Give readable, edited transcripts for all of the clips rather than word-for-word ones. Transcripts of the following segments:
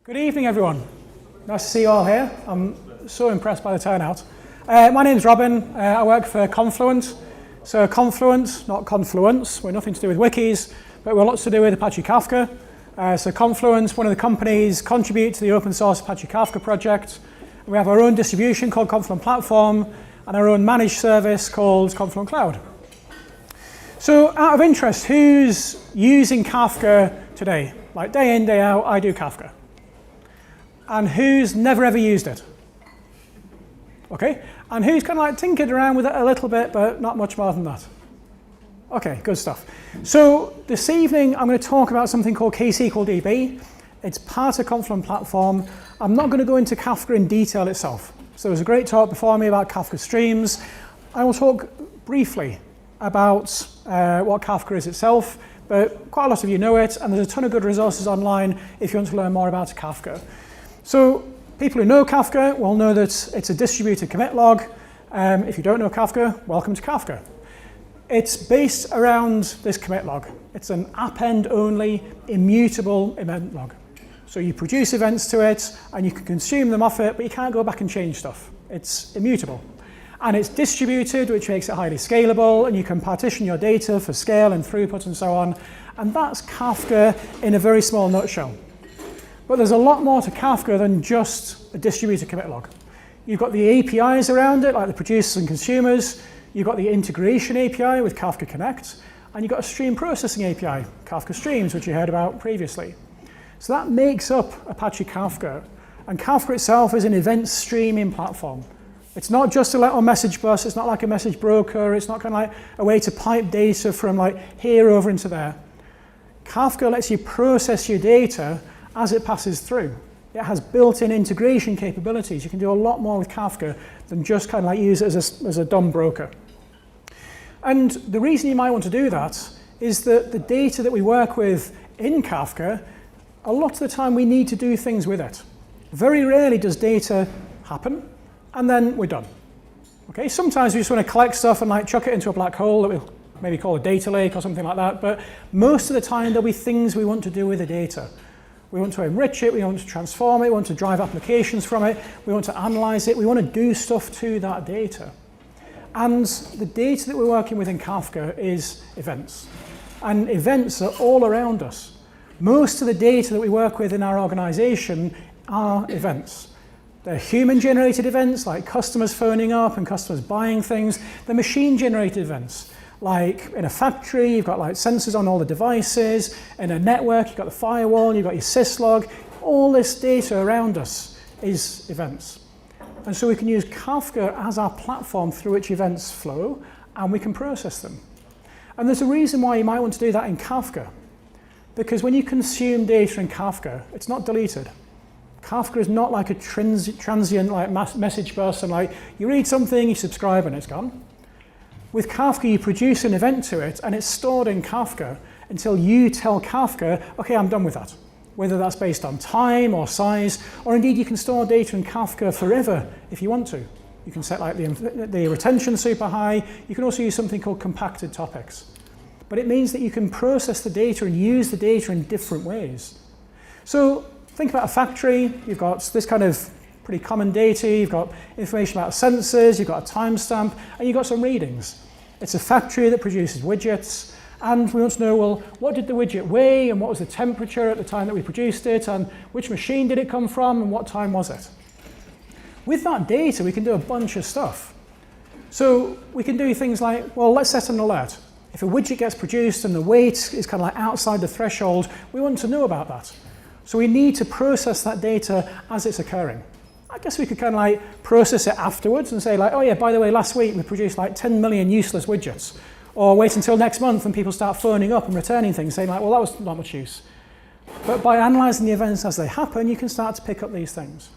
Good evening, everyone. Nice to see you all here. I'm so impressed by the turnout. My name's Robin. I work for Confluent. So Confluent, not Confluence. We're nothing to do with wikis, but we're lots to do with Apache Kafka. So Confluent, one of the companies, contribute to the open source Apache Kafka project. We have our own distribution called Confluent Platform and our own managed service called Confluent Cloud. So out of interest, who's using Kafka today? Like day in, day out, I do Kafka. And who's never ever used it? Okay, and who's kind of like tinkered around with it a little bit, but not much more than that? Okay, good stuff. So this evening, I'm going to talk about something called ksqlDB. It's part of Confluent Platform. I'm not going to go into Kafka in detail itself. So there was a great talk before me about Kafka streams. I will talk briefly about what Kafka is itself, but quite a lot of you know it, and there's a ton of good resources online if you want to learn more about Kafka. So people who know Kafka will know that it's a distributed commit log. If you don't know Kafka, welcome to Kafka. It's based around this commit log. It's an append only immutable event log. So you produce events to it and you can consume them off it, but you can't go back and change stuff. It's immutable. And it's distributed, which makes it highly scalable, and you can partition your data for scale and throughput and so on. And that's Kafka in a very small nutshell. But there's a lot more to Kafka than just a distributed commit log. You've got the APIs around it, like the producers and consumers. You've got the integration API with Kafka Connect. And you've got a stream processing API, Kafka Streams, which you heard about previously. So that makes up Apache Kafka. And Kafka itself is an event streaming platform. It's not just a little message bus. It's not like a message broker. It's not kind of like a way to pipe data from like here over into there. Kafka lets you process your data as it passes through. It has built-in integration capabilities. You can do a lot more with Kafka than just kind of like use it as a dumb broker. And the reason you might want to do that is that the data that we work with in Kafka, a lot of the time we need to do things with it. Very rarely does data happen, and then we're done. Okay, sometimes we just want to collect stuff and like chuck it into a black hole that we'll maybe call a data lake or something like that, but most of the time there'll be things we want to do with the data. We want to enrich it, we want to transform it, we want to drive applications from it, we want to analyze it, we want to do stuff to that data. And the data that we're working with in Kafka is events. And events are all around us. Most of the data that we work with in our organization are events. They're human-generated events, like customers phoning up and customers buying things. They're machine-generated events. Like in a factory, you've got like sensors on all the devices. In a network, you've got the firewall, you've got your syslog. All this data around us is events. And so we can use Kafka as our platform through which events flow, and we can process them. And there's a reason why you might want to do that in Kafka. Because when you consume data in Kafka, it's not deleted. Kafka is not like a transient like message bus, and like you read something, you subscribe, and it's gone. With Kafka, you produce an event to it, and it's stored in Kafka until you tell Kafka, okay, I'm done with that. Whether that's based on time or size, or indeed you can store data in Kafka forever if you want to. You can set like the retention super high. You can also use something called compacted topics. But it means that you can process the data and use the data in different ways. So think about a factory. You've got this kind of pretty common data, you've got information about sensors, you've got a timestamp, and you've got some readings. It's a factory that produces widgets, and we want to know, well, what did the widget weigh, and what was the temperature at the time that we produced it, and which machine did it come from, and what time was it? With that data, we can do a bunch of stuff. So we can do things like, well, let's set an alert. If a widget gets produced and the weight is kind of like outside the threshold, we want to know about that. So we need to process that data as it's occurring. I guess we could kind of like process it afterwards and say like, oh yeah, by the way, last week we produced like 10 million useless widgets. Or wait until next month when people start phoning up and returning things, saying like, well, that was not much use. But by analyzing the events as they happen, you can start to pick up these things.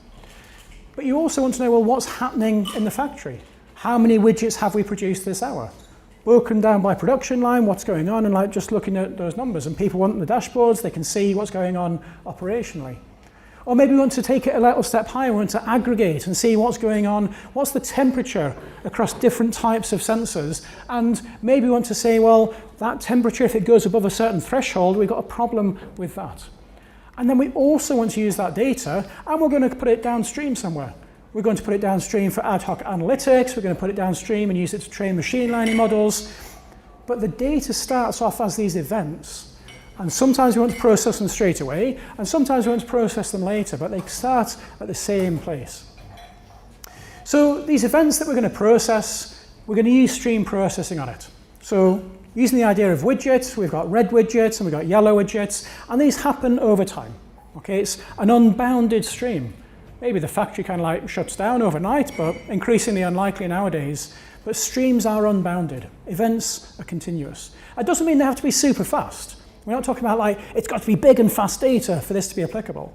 But you also want to know, well, what's happening in the factory? How many widgets have we produced this hour? Broken down by production line, what's going on, and like just looking at those numbers. And people want the dashboards, they can see what's going on operationally. Or maybe we want to take it a little step higher, we want to aggregate and see what's going on, what's the temperature across different types of sensors, and maybe we want to say, well, that temperature, if it goes above a certain threshold, we've got a problem with that. And then we also want to use that data, and we're going to put it downstream somewhere. We're going to put it downstream for ad hoc analytics. We're going to put it downstream and use it to train machine learning models. But the data starts off as these events. And sometimes we want to process them straight away, and sometimes we want to process them later, but they start at the same place. So these events that we're going to process, we're going to use stream processing on it. So using the idea of widgets, we've got red widgets and we've got yellow widgets, and these happen over time. Okay, it's an unbounded stream. Maybe the factory kind of like shuts down overnight, but increasingly unlikely nowadays. But streams are unbounded. Events are continuous. That doesn't mean they have to be super fast. We're not talking about like, it's got to be big and fast data for this to be applicable.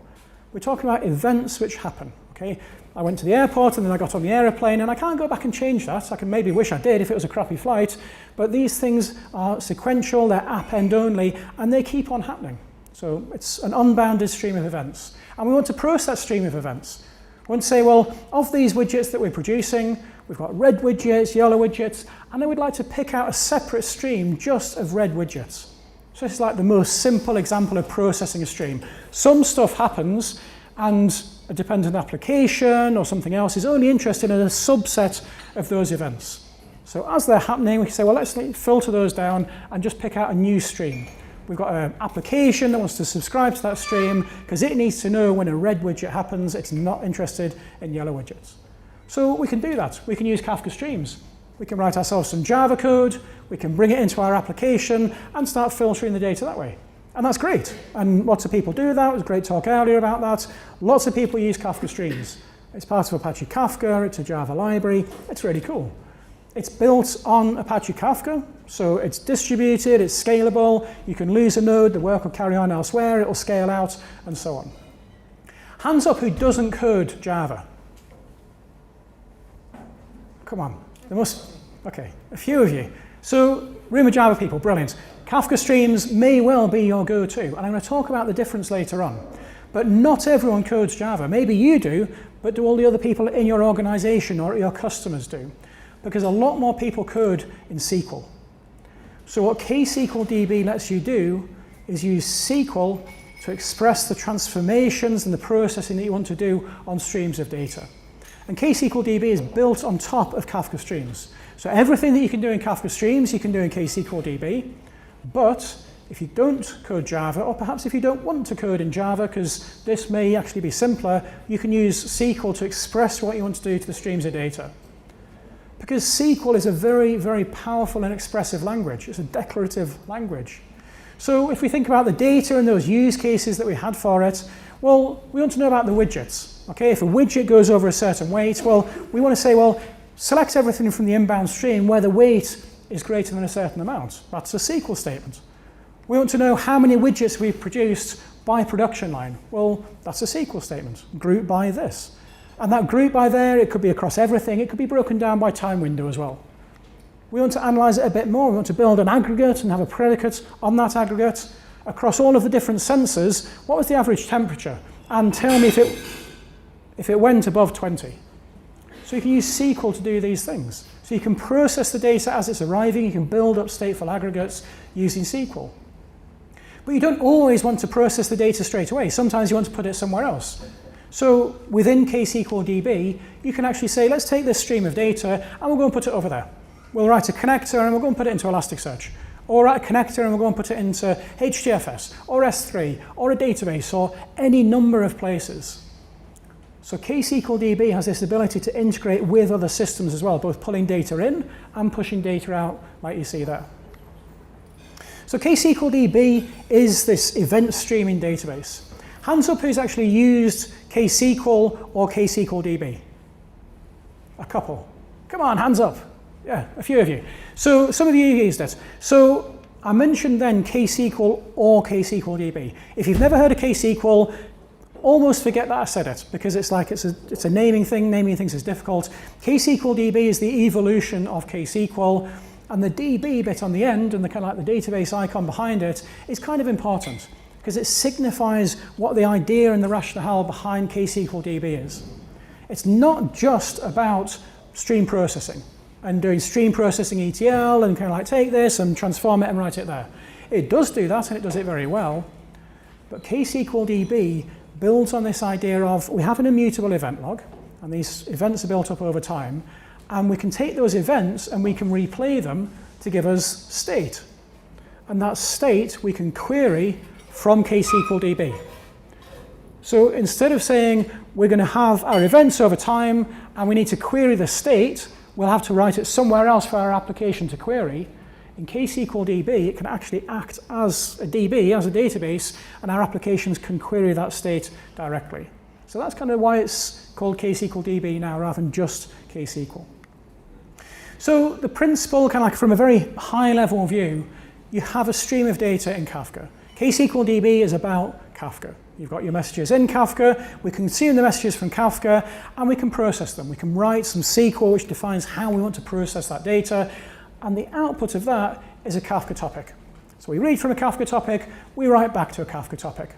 We're talking about events which happen, okay? I went to the airport and then I got on the aeroplane, and I can't go back and change that. I can maybe wish I did if it was a crappy flight, but these things are sequential, they're append only, and they keep on happening. So it's an unbounded stream of events. And we want to process that stream of events. We want to say, well, of these widgets that we're producing, we've got red widgets, yellow widgets, and then we'd like to pick out a separate stream just of red widgets. So this is like the most simple example of processing a stream. Some stuff happens, and a dependent application or something else is only interested in a subset of those events. So as they're happening, we can say, well, let's filter those down and just pick out a new stream. We've got an application that wants to subscribe to that stream because it needs to know when a red widget happens. It's not interested in yellow widgets. So we can do that. We can use Kafka streams. We can write ourselves some Java code. We can bring it into our application and start filtering the data that way. And that's great. And lots of people do that. It was a great talk earlier about that. Lots of people use Kafka streams. It's part of Apache Kafka. It's a Java library. It's really cool. It's built on Apache Kafka, so it's distributed, it's scalable. You can lose a node, the work will carry on elsewhere, it will scale out, and so on. Hands up who doesn't code Java. Come on, there must, okay, a few of you. So, room of Java people, brilliant. Kafka streams may well be your go-to, and I'm going to talk about the difference later on. But not everyone codes Java. Maybe you do, but do all the other people in your organization or your customers do? Because a lot more people code in SQL. So what ksqlDB lets you do is use SQL to express the transformations and the processing that you want to do on streams of data. And ksqlDB is built on top of Kafka streams. So everything that you can do in Kafka streams, you can do in ksqlDB. But if you don't code Java, or perhaps if you don't want to code in Java, because this may actually be simpler, you can use SQL to express what you want to do to the streams of data. Because SQL is a very, very powerful and expressive language. It's a declarative language. So if we think about the data and those use cases that we had for it, well, we want to know about the widgets. Okay, if a widget goes over a certain weight, well, we want to say, well, select everything from the inbound stream where the weight is greater than a certain amount. That's a SQL statement. We want to know how many widgets we've produced by production line. Well, that's a SQL statement. Group by this. And that group by there, it could be across everything. It could be broken down by time window as well. We want to analyze it a bit more. We want to build an aggregate and have a predicate on that aggregate. Across all of the different sensors, what was the average temperature? And tell me if it went above 20. So you can use SQL to do these things. So you can process the data as it's arriving. You can build up stateful aggregates using SQL. But you don't always want to process the data straight away. Sometimes you want to put it somewhere else. So within ksqlDB, you can actually say, let's take this stream of data and we'll go and put it over there. We'll write a connector and we'll go and put it into Elasticsearch. Or write a connector and we'll go and put it into HDFS or S3 or a database or any number of places. So ksqlDB has this ability to integrate with other systems as well, both pulling data in and pushing data out like you see there. So ksqlDB is this event streaming database. Hands up who's actually used ksql or ksqlDB? A couple. Come on, hands up. Yeah, a few of you. So some of you used it. So I mentioned then ksql or ksqlDB. If you've never heard of ksql, almost forget that I said it, because it's like it's a naming thing. Naming things is difficult. ksqlDB is the evolution of ksql, and the DB bit on the end and the kind of like the database icon behind it is kind of important, because it signifies what the idea and the rationale behind ksqlDB is. It's not just about stream processing and doing stream processing ETL and kind of like take this and transform it and write it there. It does do that, and it does it very well. But ksqlDB builds on this idea of we have an immutable event log, and these events are built up over time, and we can take those events and we can replay them to give us state. And that state we can query from ksqlDB. So instead of saying we're going to have our events over time and we need to query the state, we'll have to write it somewhere else for our application to query. In ksqlDB, it can actually act as a DB, as a database, and our applications can query that state directly. So that's kind of why it's called ksqlDB now rather than just ksql. So the principle, kind of like from a very high level view, you have a stream of data in Kafka. ksqlDB is about Kafka. You've got your messages in Kafka, we consume the messages from Kafka, and we can process them. We can write some SQL which defines how we want to process that data, and the output of that is a Kafka topic. So we read from a Kafka topic, we write back to a Kafka topic.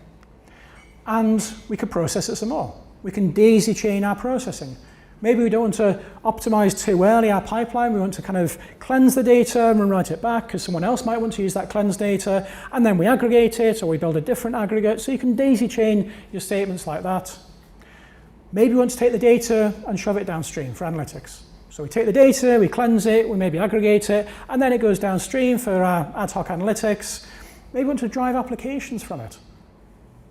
And we can process it some more. We can daisy chain our processing. Maybe we don't want to optimize too early our pipeline. We want to kind of cleanse the data and write it back because someone else might want to use that cleansed data. And then we aggregate it or we build a different aggregate. So you can daisy chain your statements like that. Maybe we want to take the data and shove it downstream for analytics. So we take the data, we cleanse it, we maybe aggregate it, and then it goes downstream for our ad hoc analytics. Maybe we want to drive applications from it.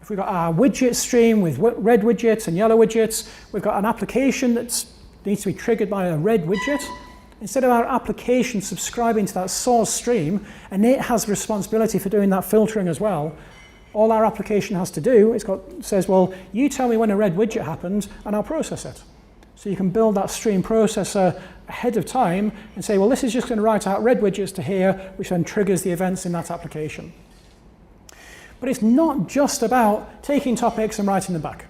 If we've got our widget stream with red widgets and yellow widgets, we've got an application that needs to be triggered by a red widget. Instead of our application subscribing to that source stream, and it has responsibility for doing that filtering as well, all our application has to do is says, well, you tell me when a red widget happened, and I'll process it. So you can build that stream processor ahead of time and say, well, this is just going to write out red widgets to here, which then triggers the events in that application. But it's not just about taking topics and writing them back.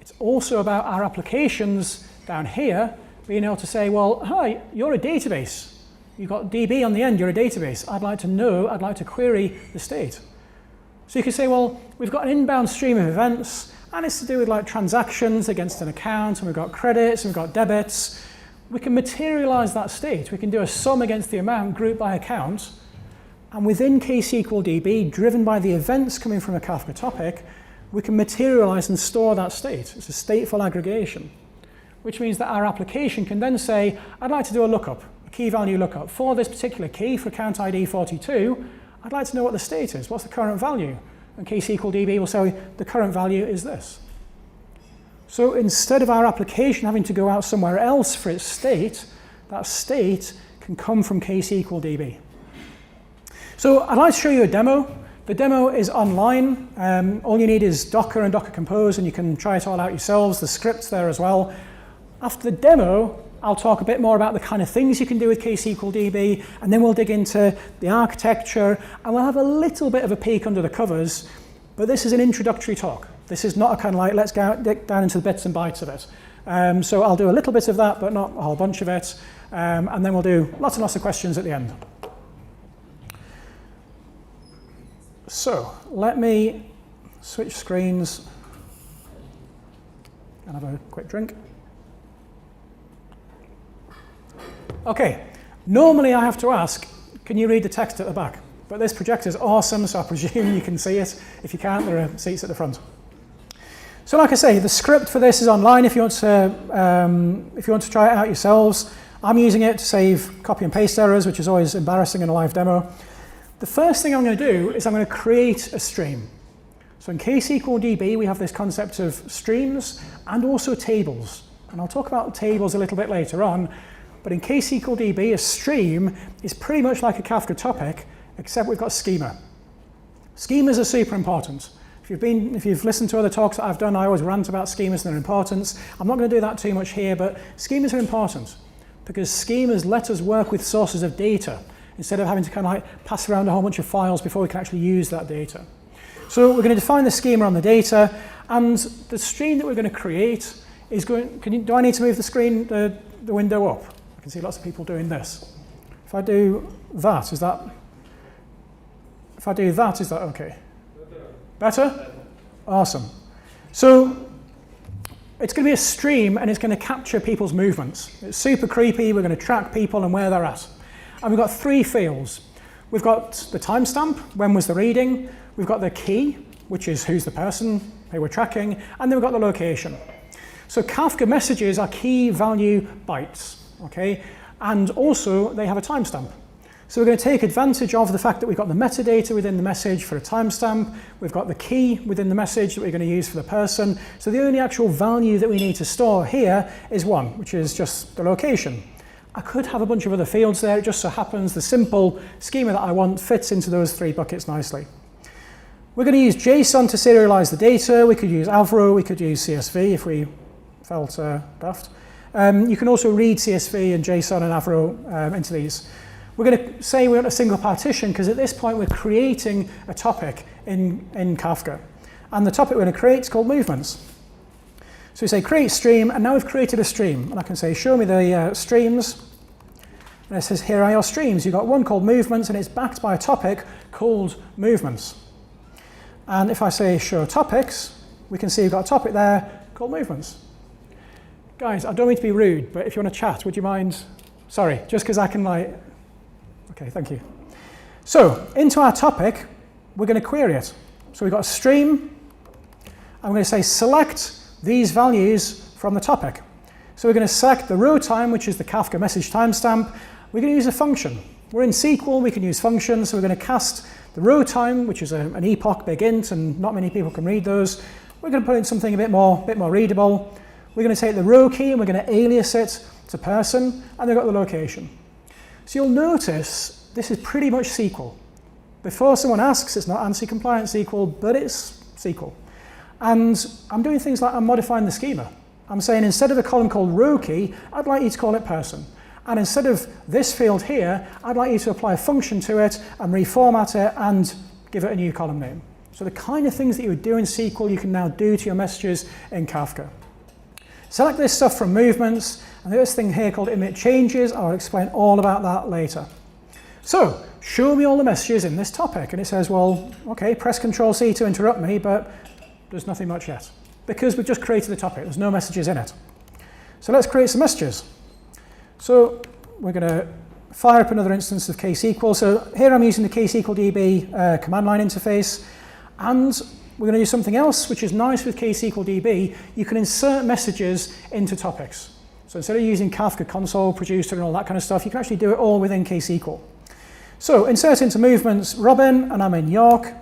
It's also about our applications down here being able to say, well, hi, you're a database. You've got DB on the end, you're a database. I'd like to know, I'd like to query the state. So you can say, well, we've got an inbound stream of events, and it's to do with like transactions against an account, and we've got credits, and we've got debits. We can materialize that state. We can do a sum against the amount grouped by account. And within ksqlDB, driven by the events coming from a Kafka topic, we can materialize and store that state. It's a stateful aggregation, which means that our application can then say, I'd like to do a lookup, a key value lookup. For this particular key, for account ID 42, I'd like to know what the state is. What's the current value? And ksqlDB will say, the current value is this. So instead of our application having to go out somewhere else for its state, that state can come from ksqlDB. So I'd like to show you a demo. The demo is online. All you need is Docker and Docker Compose, and you can try it all out yourselves. The script's there as well. After the demo, I'll talk a bit more about the kind of things you can do with ksqlDB, and then we'll dig into the architecture, and we'll have a little bit of a peek under the covers. But this is an introductory talk. This is not a kind of like, let's dig down into the bits and bytes of it. So I'll do a little bit of that, but not a whole bunch of it. And then we'll do lots and lots of questions at the end. So let me switch screens and have a quick drink. Okay, normally I have to ask, can you read the text at the back? But this projector is awesome, so I presume you can see it. If you can't, there are seats at the front. So like I say, the script for this is online if you want to try it out yourselves. I'm using it to save copy and paste errors, which is always embarrassing in a live demo. The first thing I'm going to do is I'm going to create a stream. So in ksqlDB, we have this concept of streams and also tables. And I'll talk about tables a little bit later on. But in ksqlDB, a stream is pretty much like a Kafka topic, except we've got schema. Schemas are super important. If you've listened to other talks that I've done, I always rant about schemas and their importance. I'm not going to do that too much here, but schemas are important because schemas let us work with sources of data instead of having to kind of like pass around a whole bunch of files before we can actually use that data. So we're going to define the schema on the data, and the stream that we're going to create is going. Do I need to move the screen, the window up? I can see lots of people doing this. If I do that, is that? If I do that, is that okay? Better? Awesome. So it's going to be a stream, and it's going to capture people's movements. It's super creepy. We're going to track people and where they're at. And we've got three fields. We've got the timestamp, when was the reading. We've got the key, which is who's the person who we're tracking, and then we've got the location. So Kafka messages are key value bytes, okay? And also they have a timestamp. So we're going to take advantage of the fact that we've got the metadata within the message for a timestamp, we've got the key within the message that we're going to use for the person. So the only actual value that we need to store here is one, which is just the location. I could have a bunch of other fields there. It just so happens the simple schema that I want fits into those three buckets nicely. We're going to use JSON to serialize the data. We could use Avro, we could use CSV if we felt daft. You can also read CSV and JSON and Avro into these. We're going to say we want a single partition because at this point we're creating a topic in Kafka. And the topic we're going to create is called movements. So we say create stream, and now we've created a stream. And I can say show me the streams. And it says here are your streams. You've got one called movements, and it's backed by a topic called movements. And if I say show topics, we can see we've got a topic there called movements. Guys, I don't mean to be rude, but if you want to chat, would you mind? Sorry, just because I can like... Okay, thank you. So into our topic, we're going to query it. So we've got a stream. I'm going to say select these values from the topic. So we're going to select the row time, which is the Kafka message timestamp. We're going to use a function. We're in SQL, we can use functions, so we're going to cast the row time, which is an epoch big int, and not many people can read those. We're going to put in something a bit more readable. We're going to take the row key and we're going to alias it to person, and we've got the location. So you'll notice this is pretty much SQL. Before someone asks, it's not ANSI compliant SQL, but it's SQL. And I'm doing things like I'm modifying the schema. I'm saying instead of a column called row key, I'd like you to call it person. And instead of this field here, I'd like you to apply a function to it and reformat it and give it a new column name. So the kind of things that you would do in SQL, you can now do to your messages in Kafka. Select this stuff from movements, and there's this thing here called emit changes. I'll explain all about that later. So, show me all the messages in this topic. And it says, well, okay, press Control-C to interrupt me, but there's nothing much yet. Because we've just created the topic, there's no messages in it. So let's create some messages. So we're going to fire up another instance of ksql. So here I'm using the ksqlDB command line interface. And we're going to do something else, which is nice with ksqlDB. You can insert messages into topics. So instead of using Kafka console, producer, and all that kind of stuff, you can actually do it all within ksql. So insert into movements Robin, and I'm in York.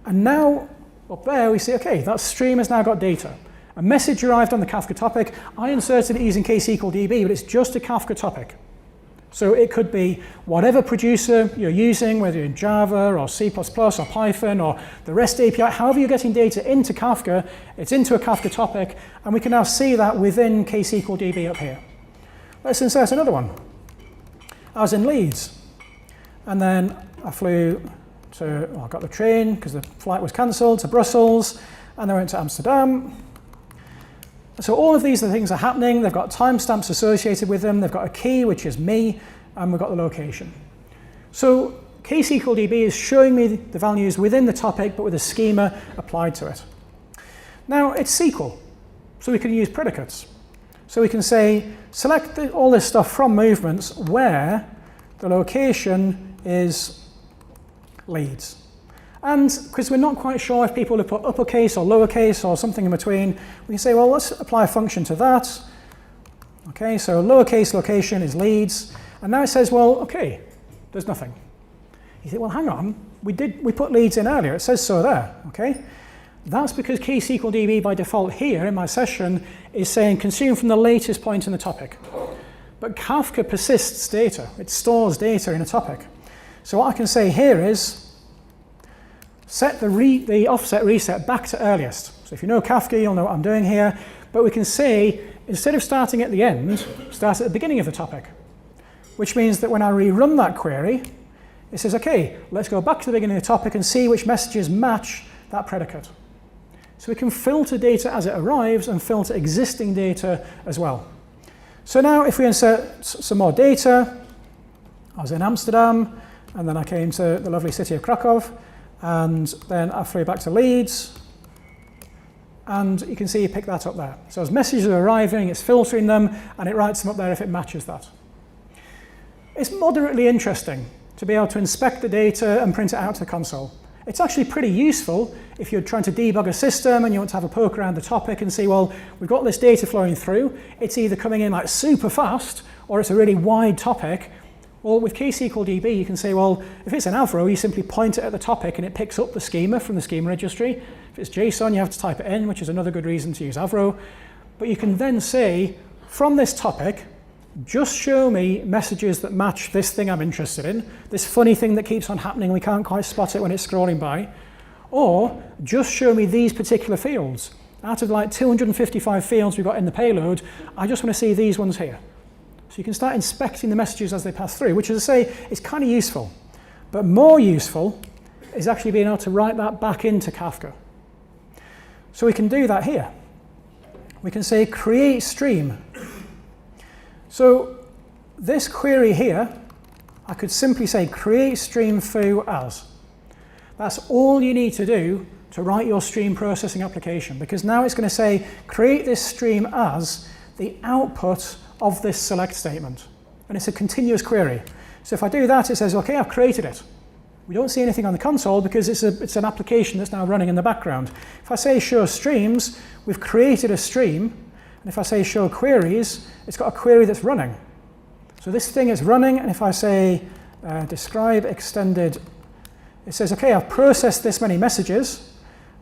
And now up there we see, okay, that stream has now got data. A message arrived on the Kafka topic. I inserted it using ksqlDB, but it's just a Kafka topic. So it could be whatever producer you're using, whether you're in Java or C++ or Python or the REST API, however you're getting data into Kafka, it's into a Kafka topic, and we can now see that within ksqlDB up here. Let's insert another one. I was in Leeds, and then I flew to, well, I got the train because the flight was cancelled, to Brussels, and I went to Amsterdam. So all of these things are happening. They've got timestamps associated with them. They've got a key, which is me, and we've got the location. So ksqlDB is showing me the values within the topic, but with a schema applied to it. Now, it's SQL, so we can use predicates. So we can say, select all this stuff from movements where the location is Leeds. And because we're not quite sure if people have put uppercase or lowercase or something in between, we can say, well, let's apply a function to that. Okay, so lowercase location is Leeds. And now it says, well, okay, there's nothing. You think, well, hang on, we put Leeds in earlier. It says so there, okay? That's because ksqlDB by default here in my session is saying consume from the latest point in the topic. But Kafka persists data. It stores data in a topic. So what I can say here is, set the offset reset back to earliest. So if you know Kafka, you'll know what I'm doing here. But we can say, instead of starting at the end, start at the beginning of the topic. Which means that when I rerun that query, it says, okay, let's go back to the beginning of the topic and see which messages match that predicate. So we can filter data as it arrives and filter existing data as well. So now if we insert some more data, I was in Amsterdam, and then I came to the lovely city of Krakow. And then I flew back to Leeds, and you can see you pick that up there. So as messages are arriving, it's filtering them, and it writes them up there if it matches that. It's moderately interesting to be able to inspect the data and print it out to the console. It's actually pretty useful if you're trying to debug a system and you want to have a poke around the topic and see, well, we've got this data flowing through. It's either coming in like super fast or it's a really wide topic. Well, with ksqlDB, you can say, well, if it's an Avro, you simply point it at the topic and it picks up the schema from the schema registry. If it's JSON, you have to type it in, which is another good reason to use Avro. But you can then say, from this topic, just show me messages that match this thing I'm interested in, this funny thing that keeps on happening, we can't quite spot it when it's scrolling by, or just show me these particular fields. Out of like 255 fields we've got in the payload, I just want to see these ones here. So you can start inspecting the messages as they pass through, which, as I say, is kind of useful. But more useful is actually being able to write that back into Kafka. So we can do that here. We can say create stream. So this query here, I could simply say create stream foo as. That's all you need to do to write your stream processing application, because now it's going to say create this stream as the output of this select statement. And it's a continuous query. So if I do that, it says, OK, I've created it. We don't see anything on the console because it's an application that's now running in the background. If I say show streams, we've created a stream. And if I say show queries, it's got a query that's running. So this thing is running, and if I say describe extended, it says, OK, I've processed this many messages.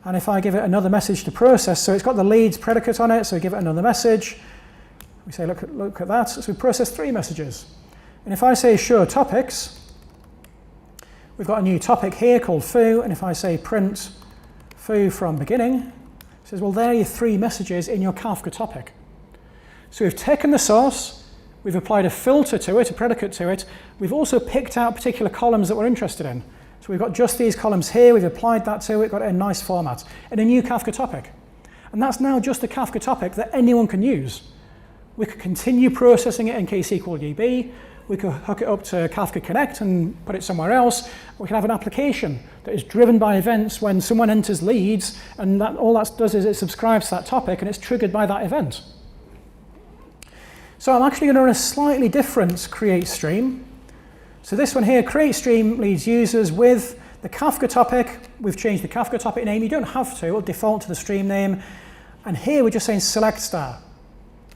And if I give it another message to process, so it's got the leads predicate on it, so we give it another message. We say, look at that. So we processed 3 messages. And if I say show topics, we've got a new topic here called foo. And if I say print foo from beginning, it says, well, there are your 3 messages in your Kafka topic. So we've taken the source, we've applied a filter to it, a predicate to it. We've also picked out particular columns that we're interested in. So we've got just these columns here, we've applied that to it, got it in nice format, in a new Kafka topic. And that's now just a Kafka topic that anyone can use. We could continue processing it in ksqlDB. We could hook it up to Kafka Connect and put it somewhere else. We can have an application that is driven by events when someone enters leads, and all that does is it subscribes to that topic, and it's triggered by that event. So I'm actually going to run a slightly different create stream. So this one here, create stream leads users with the Kafka topic. We've changed the Kafka topic name. You don't have to. It'll default to the stream name. And here we're just saying select star.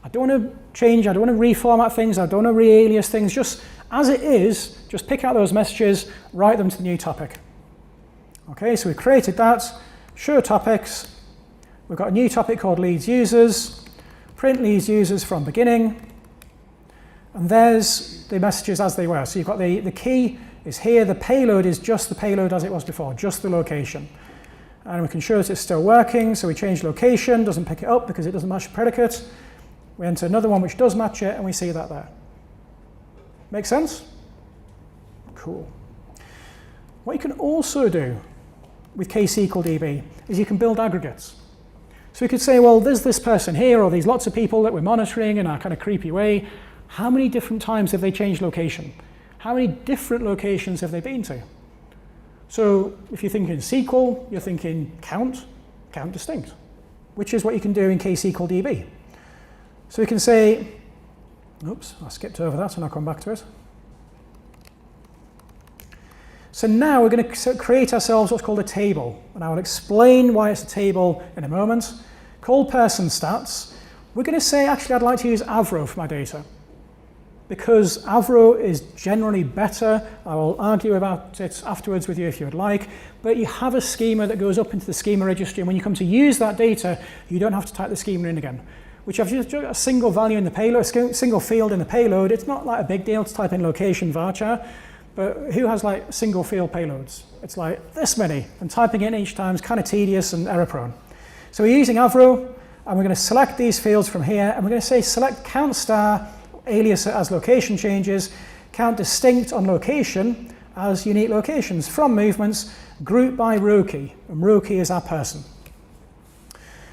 I don't want to change, I don't want to reformat things, I don't want to re-alias things, just as it is, just pick out those messages, write them to the new topic. Okay, so we've created that, show topics, we've got a new topic called leads users, print leads users from beginning, and there's the messages as they were. So you've got the key is here, the payload is just the payload as it was before, just the location. And we can show that it's still working, so we change location, doesn't pick it up because it doesn't match the predicate. We enter another one which does match it, and we see that there. Make sense? Cool. What you can also do with ksqlDB is you can build aggregates. So we could say, well, there's this person here, or these lots of people that we're monitoring in our kind of creepy way. How many different times have they changed location? How many different locations have they been to? So if you're thinking SQL, you're thinking count distinct, which is what you can do in ksqlDB. So we can say, oops, I skipped over that and I'll come back to it. So now we're going to create ourselves what's called a table. And I will explain why it's a table in a moment. Called person stats. We're going to say, actually, I'd like to use Avro for my data, because Avro is generally better. I will argue about it afterwards with you if you would like. But you have a schema that goes up into the schema registry. And when you come to use that data, you don't have to type the schema in again. Which I've just got a single value in the payload, a single field in the payload. It's not like a big deal to type in location varchar, but who has like single field payloads? It's like this many, and typing it in each time is kind of tedious and error prone. So we're using Avro, and we're going to select these fields from here, and we're going to say select count star, alias as location changes, count distinct on location as unique locations from movements, group by row key, and row key is our person.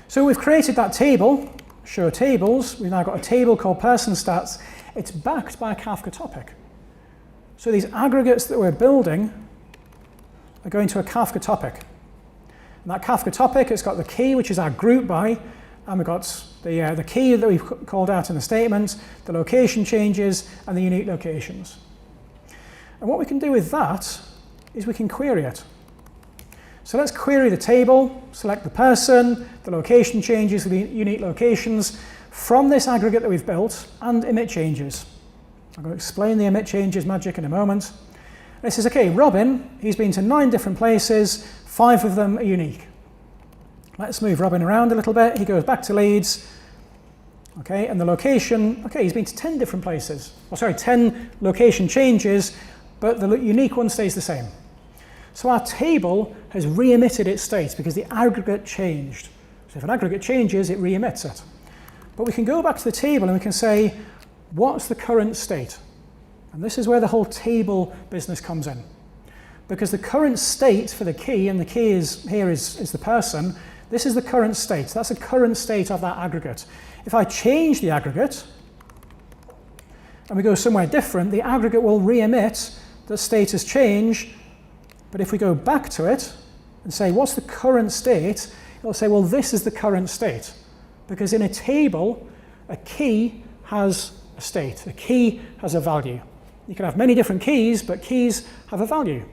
So we've created that table. Show tables, we've now got a table called person stats. It's backed by a Kafka topic. So these aggregates that we're building are going to a Kafka topic. And that Kafka topic, it's got the key, which is our group by, and we've got the key that we've called out in the statement, the location changes, and the unique locations. And what we can do with that is we can query it. So let's query the table, select the person, the location changes, the unique locations from this aggregate that we've built, and emit changes. I'm going to explain the emit changes magic in a moment. And it says, okay, Robin, he's been to 9 different places, 5 of them are unique. Let's move Robin around a little bit. He goes back to Leeds. Okay, and the location, okay, he's been to 10 different places. Oh, sorry, 10 location changes, but the unique one stays the same. So our table has re-emitted its state because the aggregate changed. So if an aggregate changes, it re-emits it. But we can go back to the table and we can say, what's the current state? And this is where the whole table business comes in. Because the current state for the key, and the key is here is the person, this is the current state. That's the current state of that aggregate. If I change the aggregate, and we go somewhere different, the aggregate will re-emit the status change. But if we go back to it and say, what's the current state? It'll say, well, this is the current state. Because in a table, a key has a state. A key has a value. You can have many different keys, but keys have a value.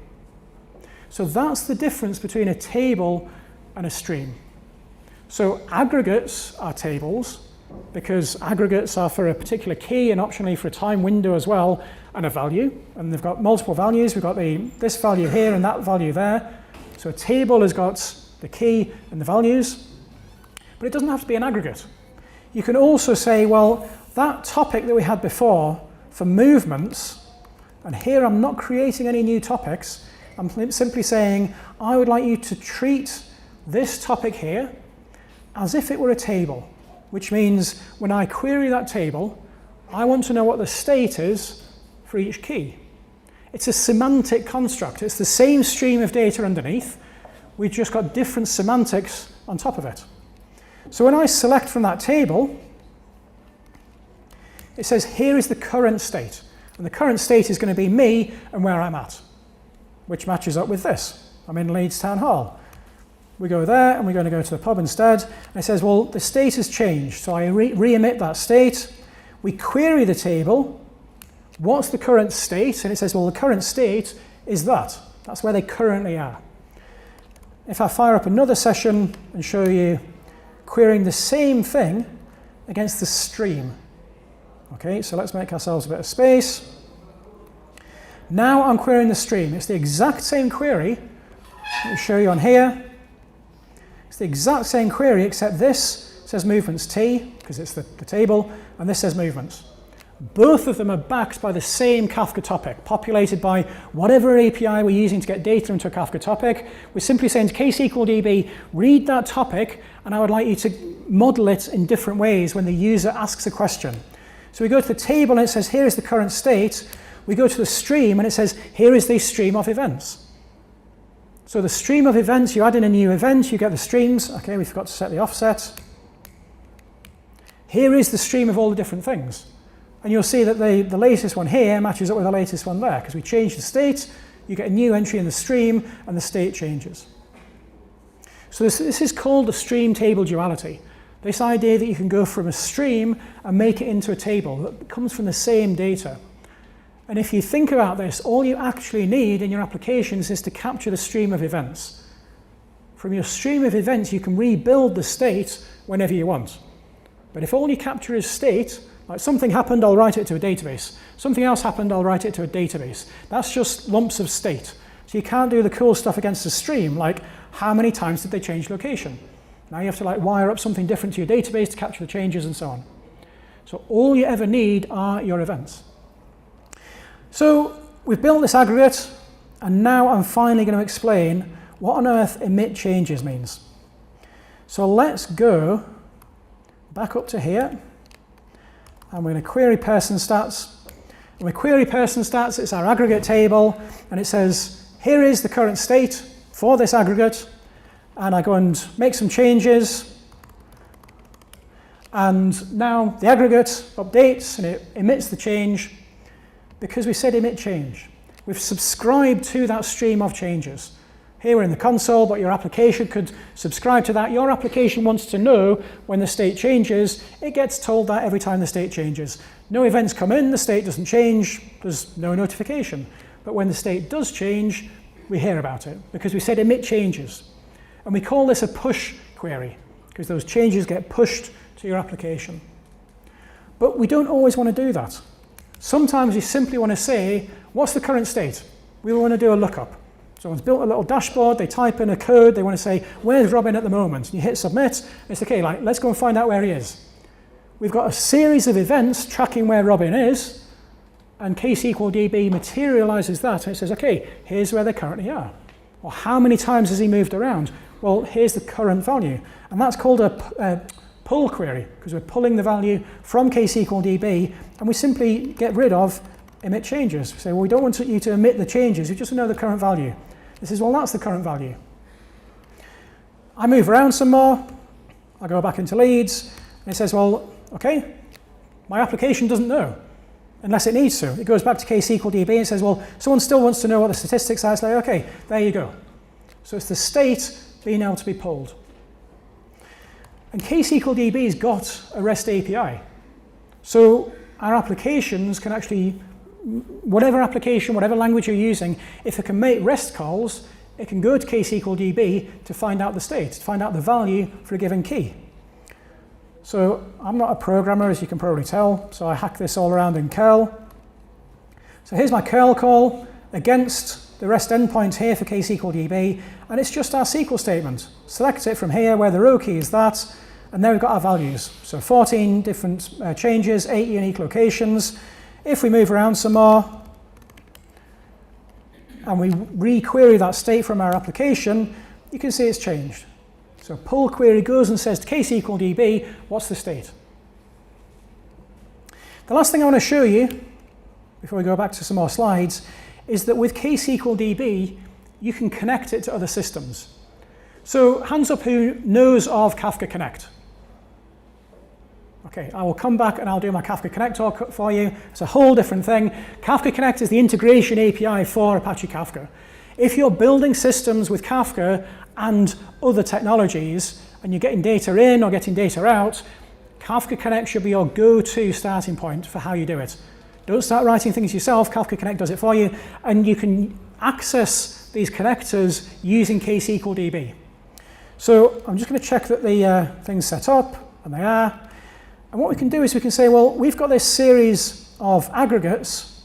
So that's the difference between a table and a stream. So aggregates are tables, because aggregates are for a particular key and optionally for a time window as well, and a value. And they've got multiple values. We've got this value here and that value there. So a table has got the key and the values, but it doesn't have to be an aggregate. You can also say, well, that topic that we had before for movements, and here I'm not creating any new topics, I'm simply saying, I would like you to treat this topic here as if it were a table, which means when I query that table, I want to know what the state is for each key. It's a semantic construct. It's the same stream of data underneath. We've just got different semantics on top of it. So when I select from that table, it says here is the current state. And the current state is going to be me and where I'm at, which matches up with this. I'm in Leeds Town Hall. We go there and we're going to go to the pub instead. And it says, well, the state has changed. So I re-emit that state. We query the table. What's the current state? And it says, well, the current state is that. That's where they currently are. If I fire up another session and show you querying the same thing against the stream. Okay, so let's make ourselves a bit of space. Now I'm querying the stream. It's the exact same query. Let me show you on here. It's the exact same query, except this says movements T, because it's the table, and this says movements. Both of them are backed by the same Kafka topic, populated by whatever API we're using to get data into a Kafka topic. We're simply saying to ksqlDB, read that topic, and I would like you to model it in different ways when the user asks a question. So we go to the table and it says, here is the current state. We go to the stream and it says, here is the stream of events. So the stream of events, you add in a new event, you get the streams. Okay, we forgot to set the offset. Here is the stream of all the different things. And you'll see that the latest one here matches up with the latest one there, because we change the state, you get a new entry in the stream, and the state changes. So this is called the stream table duality. This idea that you can go from a stream and make it into a table that comes from the same data. And if you think about this, all you actually need in your applications is to capture the stream of events. From your stream of events, you can rebuild the state whenever you want. But if all you capture is state, like something happened, I'll write it to a database. Something else happened, I'll write it to a database. That's just lumps of state. So you can't do the cool stuff against the stream, like how many times did they change location? Now you have to wire up something different to your database to capture the changes and so on. So all you ever need are your events. So we've built this aggregate, and now I'm finally going to explain what on earth emit changes means. So let's go back up to here, and we're going to query person stats. When we query person stats, it's our aggregate table, and it says, here is the current state for this aggregate, and I go and make some changes, and now the aggregate updates, and it emits the change, because we said emit change. We've subscribed to that stream of changes. Here we're in the console, but your application could subscribe to that. Your application wants to know when the state changes. It gets told that every time the state changes. No events come in, the state doesn't change, there's no notification. But when the state does change, we hear about it, because we said emit changes. And we call this a push query, because those changes get pushed to your application. But we don't always want to do that. Sometimes you simply want to say, what's the current state? We want to do a lookup. Someone's built a little dashboard, they type in a code, they want to say, where's Robin at the moment? And you hit submit, and it's okay, like, let's go and find out where he is. We've got a series of events tracking where Robin is, and ksqlDB materializes that, and it says, okay, here's where they currently are. Or how many times has he moved around? Well, here's the current value. And that's called a pull query, because we're pulling the value from ksqlDB, and we simply get rid of emit changes. We say, well, we don't want you to emit the changes, we just know the current value. This is, well, that's the current value. I move around some more, I go back into leads, and it says, well, okay, my application doesn't know, unless it needs to. It goes back to ksqlDB and says, well, someone still wants to know what the statistics are. It's like, okay, there you go. So it's the state being able to be pulled. And ksqlDB's got a REST API. So our applications can actually, whatever application, whatever language you're using, if it can make REST calls, it can go to ksqlDB to find out the state, to find out the value for a given key. So I'm not a programmer, as you can probably tell, so I hack this all around in curl. So here's my curl call against the REST endpoint here for ksqlDB, and it's just our SQL statement. Select it from here where the row key is that, and there we've got our values. So 14 different changes, 8 unique locations. If we move around some more, and we re-query that state from our application, you can see it's changed. So pull query goes and says to ksqlDB, what's the state? The last thing I want to show you, before we go back to some more slides, is that with ksqlDB, you can connect it to other systems. So hands up who knows of Kafka Connect. Okay, I will come back and I'll do my Kafka Connect talk for you. It's a whole different thing. Kafka Connect is the integration API for Apache Kafka. If you're building systems with Kafka and other technologies, and you're getting data in or getting data out, Kafka Connect should be your go-to starting point for how you do it. Don't start writing things yourself, Kafka Connect does it for you, and you can access these connectors using ksqlDB. So I'm just going to check that the thing's set up, and they are. And what we can do is we can say, well, we've got this series of aggregates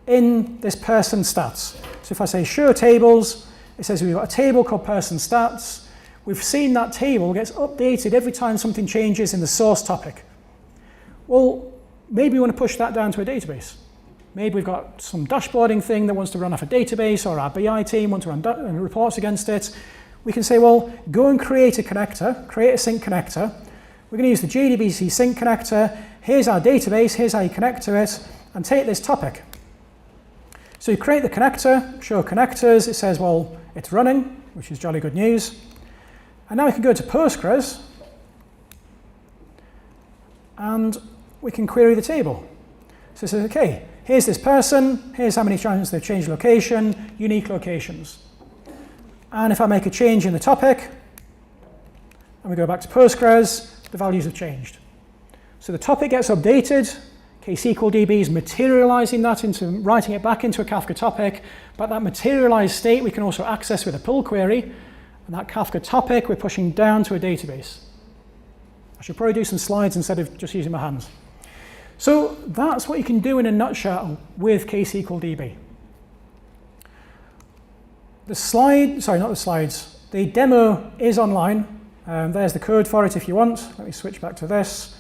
in this person stats. So if I say show tables, it says we've got a table called person stats. We've seen that table gets updated every time something changes in the source topic. Well, maybe we want to push that down to a database. Maybe we've got some dashboarding thing that wants to run off a database, or our BI team want to run reports against it. We can say, well, go and create a connector, create a sync connector. We're going to use the JDBC sync connector. Here's our database, here's how you connect to it, and take this topic. So you create the connector, show connectors, it says, well, it's running, which is jolly good news. And now we can go to Postgres, and we can query the table. So it says, okay, here's this person, here's how many times they've changed location, unique locations. And if I make a change in the topic, and we go back to Postgres, the values have changed. So the topic gets updated, ksqlDB is materializing that into writing it back into a Kafka topic, but that materialized state we can also access with a pull query, and that Kafka topic we're pushing down to a database. I should probably do some slides instead of just using my hands. So that's what you can do in a nutshell with ksqlDB. The slide, sorry, not the slides, the demo is online. There's the code for it if you want. Let me switch back to this.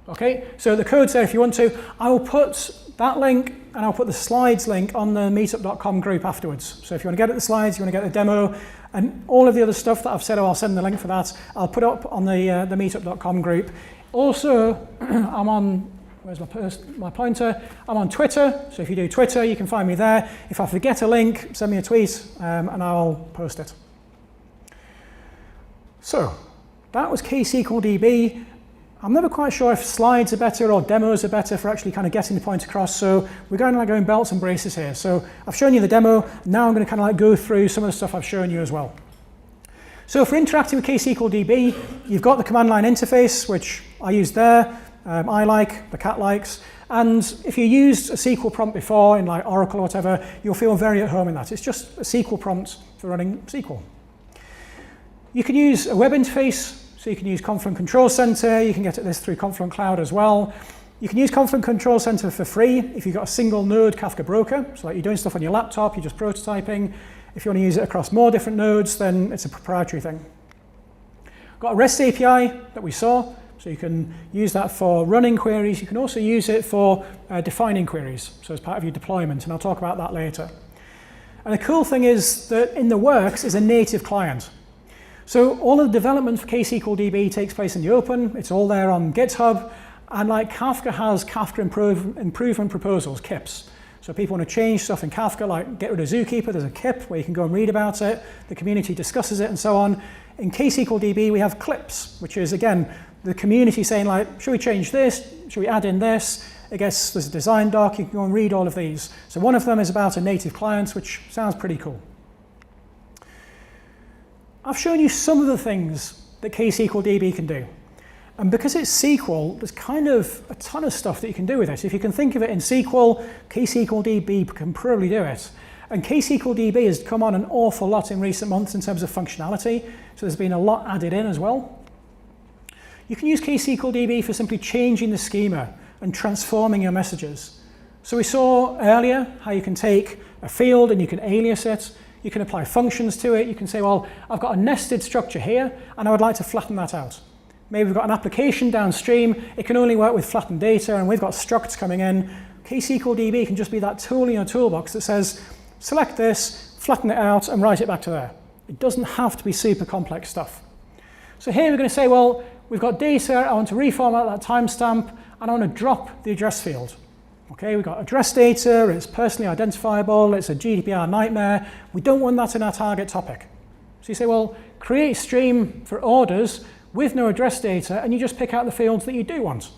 Okay, so the code's there if you want to. I will put that link and I'll put the slides link on the meetup.com group afterwards. So if you want to get at the slides, you want to get the demo, and all of the other stuff that I've said, I'll send the link for that. I'll put up on the meetup.com group. Also, I'm on, where's my pointer? I'm on Twitter, so if you do Twitter, you can find me there. If I forget a link, send me a tweet, and I'll post it. So, that was ksqlDB. I'm never quite sure if slides are better or demos are better for actually kind of getting the point across, so we're going to like going belts and braces here. So I've shown you the demo, now I'm going to kind of like go through some of the stuff I've shown you as well. So for interacting with ksqlDB, you've got the command line interface, which I use there. I like, the cat likes. And if you used a SQL prompt before in like Oracle or whatever, you'll feel very at home in that. It's just a SQL prompt for running SQL. You can use a web interface, so you can use Confluent Control Center. You can get at this through Confluent Cloud as well. You can use Confluent Control Center for free if you've got a single node Kafka broker. So like you're doing stuff on your laptop, you're just prototyping. If you want to use it across more different nodes, then it's a proprietary thing. Got a REST API that we saw. So you can use that for running queries. You can also use it for defining queries, so as part of your deployment, and I'll talk about that later. And the cool thing is that in the works is a native client. So all of the development for ksqlDB takes place in the open. It's all there on GitHub. And like Kafka has Kafka improvement proposals, KIPs. So if people want to change stuff in Kafka, like get rid of Zookeeper, there's a KIP where you can go and read about it. The community discusses it and so on. In ksqlDB, we have clips, which is, again, the community saying, like, should we change this? Should we add in this? I guess there's a design doc. You can go and read all of these. So one of them is about a native client, which sounds pretty cool. I've shown you some of the things that ksqlDB can do. And because it's SQL, there's kind of a ton of stuff that you can do with it. If you can think of it in SQL, ksqlDB can probably do it. And ksqlDB has come on an awful lot in recent months in terms of functionality. So there's been a lot added in as well. You can use ksqlDB for simply changing the schema and transforming your messages. So we saw earlier how you can take a field and you can alias it. You can apply functions to it. You can say, well, I've got a nested structure here, and I would like to flatten that out. Maybe we've got an application downstream. It can only work with flattened data, and we've got structs coming in. ksqlDB can just be that tool in your toolbox that says, select this, flatten it out, and write it back to there. It doesn't have to be super complex stuff. So here we're going to say, well, we've got data. I want to reformat that timestamp, and I want to drop the address field. Okay, we've got address data, it's personally identifiable, it's a GDPR nightmare. We don't want that in our target topic. So you say, well, create a stream for orders with no address data, and you just pick out the fields that you do want.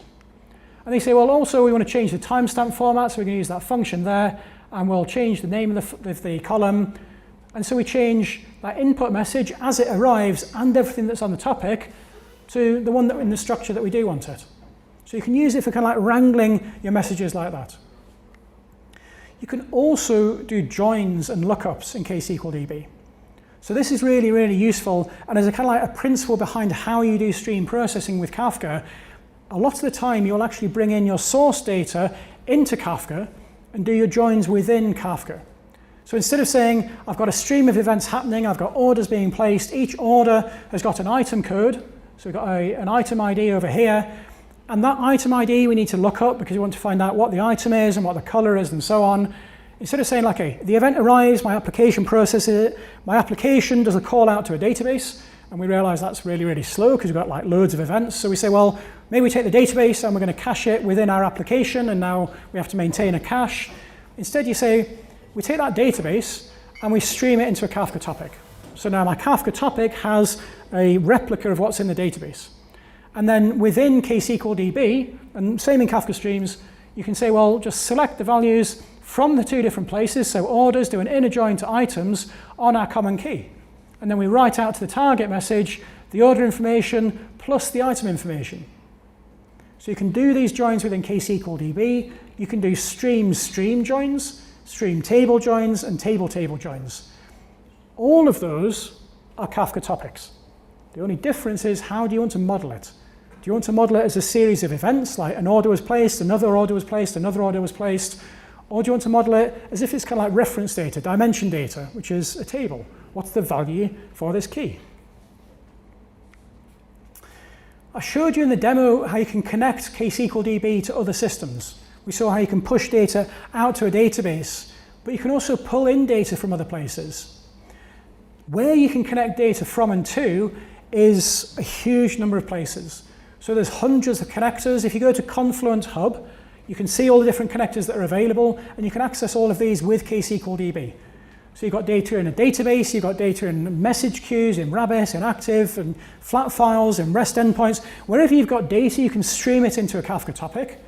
And they say, well, also we want to change the timestamp format, so we're going to use that function there, and we'll change the name of the column. And so we change that input message as it arrives and everything that's on the topic to the one that in the structure that we do want it. So you can use it for kind of like wrangling your messages like that. You can also do joins and lookups in ksqlDB. So this is really, really useful, and as a kind of like a principle behind how you do stream processing with Kafka, a lot of the time you'll actually bring in your source data into Kafka and do your joins within Kafka. So instead of saying, I've got a stream of events happening, I've got orders being placed, each order has got an item code, so we've got an item ID over here, and that item ID we need to look up because we want to find out what the item is and what the color is and so on. Instead of saying, like, okay, the event arrives, my application processes it, my application does a call out to a database, and we realize that's really, really slow because we've got like loads of events. So we say, well, maybe we take the database and we're going to cache it within our application, and now we have to maintain a cache. Instead, you say, we take that database and we stream it into a Kafka topic. So now my Kafka topic has a replica of what's in the database. And then within ksqlDB, and same in Kafka streams, you can say, well, just select the values from the two different places. So orders do an inner join to items on our common key. And then we write out to the target message the order information plus the item information. So you can do these joins within ksqlDB. You can do stream joins, stream table joins, and table joins. All of those are Kafka topics. The only difference is, how do you want to model it? Do you want to model it as a series of events, like an order was placed, another order was placed, another order was placed? Or do you want to model it as if it's kind of like reference data, dimension data, which is a table? What's the value for this key? I showed you in the demo how you can connect ksqlDB to other systems. We saw how you can push data out to a database, but you can also pull in data from other places. Where you can connect data from and to is a huge number of places. So there's hundreds of connectors. If you go to Confluent Hub, you can see all the different connectors that are available, and you can access all of these with ksqlDB. So you've got data in a database, you've got data in message queues, in Rabbit, in Active, and flat files, in REST endpoints. Wherever you've got data, you can stream it into a Kafka topic.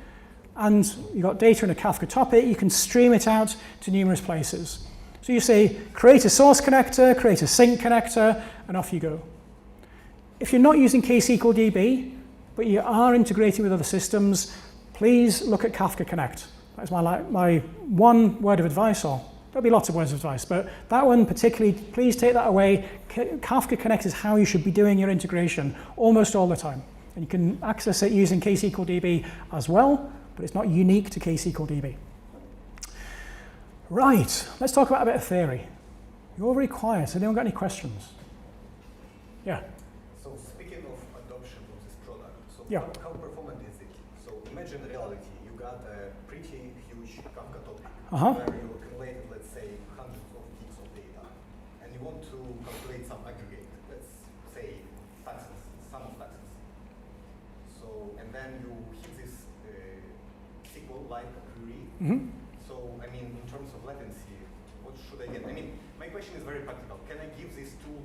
And you've got data in a Kafka topic, you can stream it out to numerous places. So you say, create a source connector, create a sync connector, and off you go. If you're not using ksqlDB, but you are integrating with other systems, please look at Kafka Connect. That's my one word of advice, or there'll be lots of words of advice, but that one particularly, please take that away. Kafka Connect is how you should be doing your integration almost all the time. And you can access it using ksqlDB as well, but it's not unique to ksqlDB. Right, let's talk about a bit of theory. You're very quiet. Anyone got any questions? Yeah. So speaking of adoption of this product, so yeah. how performant is it? So imagine reality. You got a pretty huge Kafka topic where you accumulated, let's say, hundreds of gigs of data, and you want to calculate some aggregate. Let's say taxes, sum of taxes. So and then you hit this SQL-like query. So I mean, in terms of latency, what should I get? I mean, my question is very practical. Can I give this tool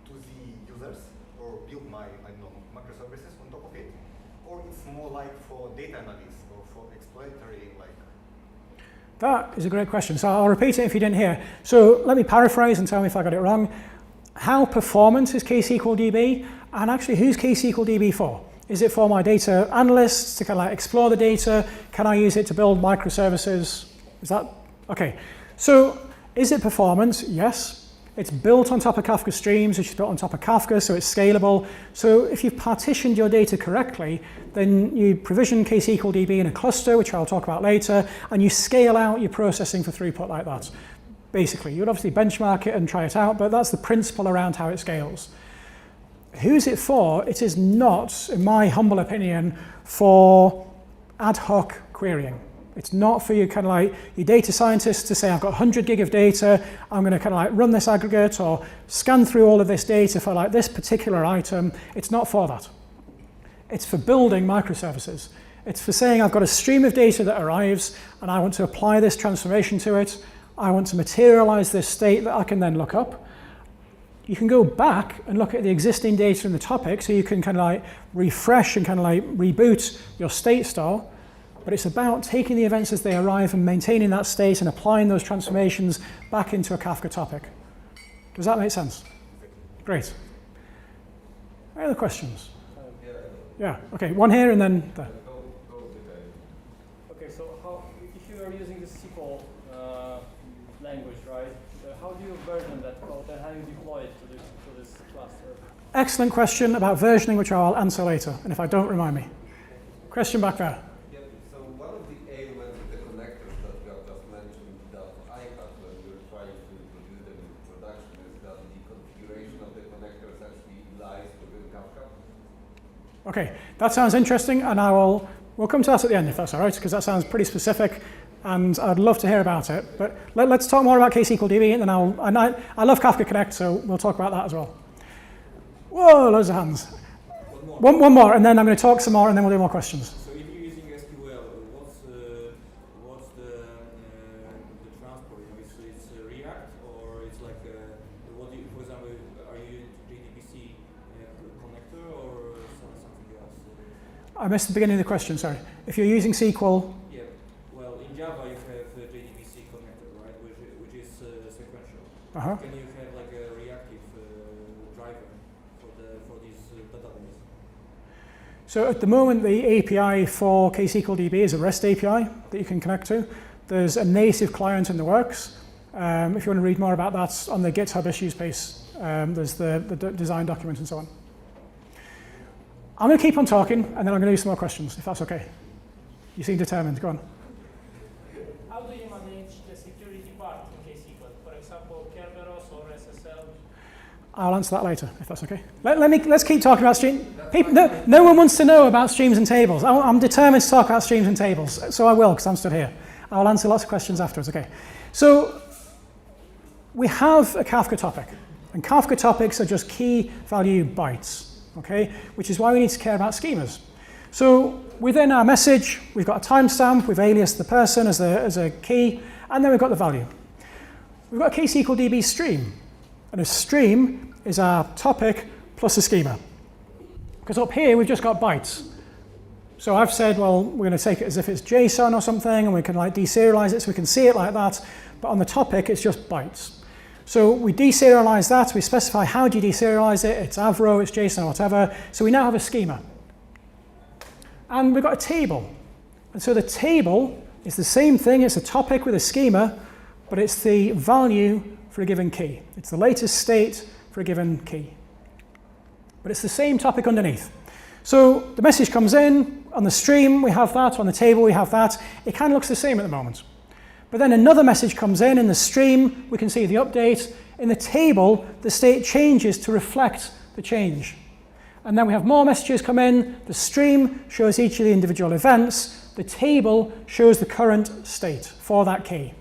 to the users or build my, I don't know, microservices on top of it? Or it's more like for data analysis or for exploratory, like? That is a great question. So I'll repeat it if you didn't hear. So let me paraphrase and tell me if I got it wrong. How performant is ksqlDB? And actually, who's ksqlDB for? Is it for my data analysts to kind of like explore the data? Can I use it to build microservices? Is that, okay. So is it performant? Yes. It's built on top of Kafka streams, which is built on top of Kafka, so it's scalable. So if you've partitioned your data correctly, then you provision ksqlDB in a cluster, which I'll talk about later, and you scale out your processing for throughput like that. Basically, you would obviously benchmark it and try it out, but that's the principle around how it scales. Who's it for? It is not, in my humble opinion, for ad hoc querying. It's not for you kind of like your data scientists to say, I've got 100 gig of data, I'm going to kind of like run this aggregate or scan through all of this data for like this particular item. It's not for that. It's for building microservices. It's for saying I've got a stream of data that arrives and I want to apply this transformation to it. I want to materialize this state that I can then look up. You can go back and look at the existing data in the topic, so you can kind of like refresh and kind of like reboot your state store. But it's about taking the events as they arrive and maintaining that state and applying those transformations back into a Kafka topic. Does that make sense? Great. Any other questions? Yeah, okay, one here and then there. Okay, so if you are using the SQL language, right, how do you version that code and how do you deploy it to this cluster? Excellent question about versioning, which I'll answer later, and if I don't, remind me. Question back there. Okay, that sounds interesting, and we'll come to that at the end if that's all right, because that sounds pretty specific, and I'd love to hear about it. But let's talk more about ksqlDB, and then I love Kafka Connect, so we'll talk about that as well. Whoa, loads of hands. One more, and then I'm going to talk some more, and then we'll do more questions. So if you're using SQL, what's the transport? It's React, or it's like for example, are you JDBC connector or something else? I missed the beginning of the question, sorry. If you're using SQL... Yeah, well, in Java you have the JDBC connector, right, which is sequential. Can you have like a reactive driver for this database? So at the moment, the API for ksqlDB is a REST API that you can connect to. There's a native client in the works. If you want to read more about that on the GitHub issues page, there's the design document and so on. I'm going to keep on talking, and then I'm going to do some more questions, if that's okay. You seem determined. Go on. How do you manage the security part in ksql? For example, Kerberos or SSL? I'll answer that later, if that's okay. Let's keep talking about streams. No one wants to know about streams and tables. I'm determined to talk about streams and tables, so I will, because I'm stood here. I'll answer lots of questions afterwards, okay. So we have a Kafka topic, and Kafka topics are just key value bytes. Okay, which is why we need to care about schemas. So within our message, we've got a timestamp, we've aliased the person as a key, and then we've got the value. We've got a ksqlDB stream, and a stream is our topic plus a schema. Because up here, we've just got bytes. So I've said, well, we're going to take it as if it's JSON or something, and we can like deserialize it so we can see it like that, but on the topic, it's just bytes. So we deserialize that, we specify how do you deserialize it, it's Avro, it's JSON, or whatever, so we now have a schema. and we've got a table. And so the table is the same thing. It's a topic with a schema, but it's the value for a given key. It's the latest state for a given key. But it's the same topic underneath. So the message comes in, on the stream we have that, on the table we have that. It kind of looks the same at the moment. But then another message comes in the stream, we can see the update. In the table, the state changes to reflect the change. And then we have more messages come in, the stream shows each of the individual events, the table shows the current state for that key.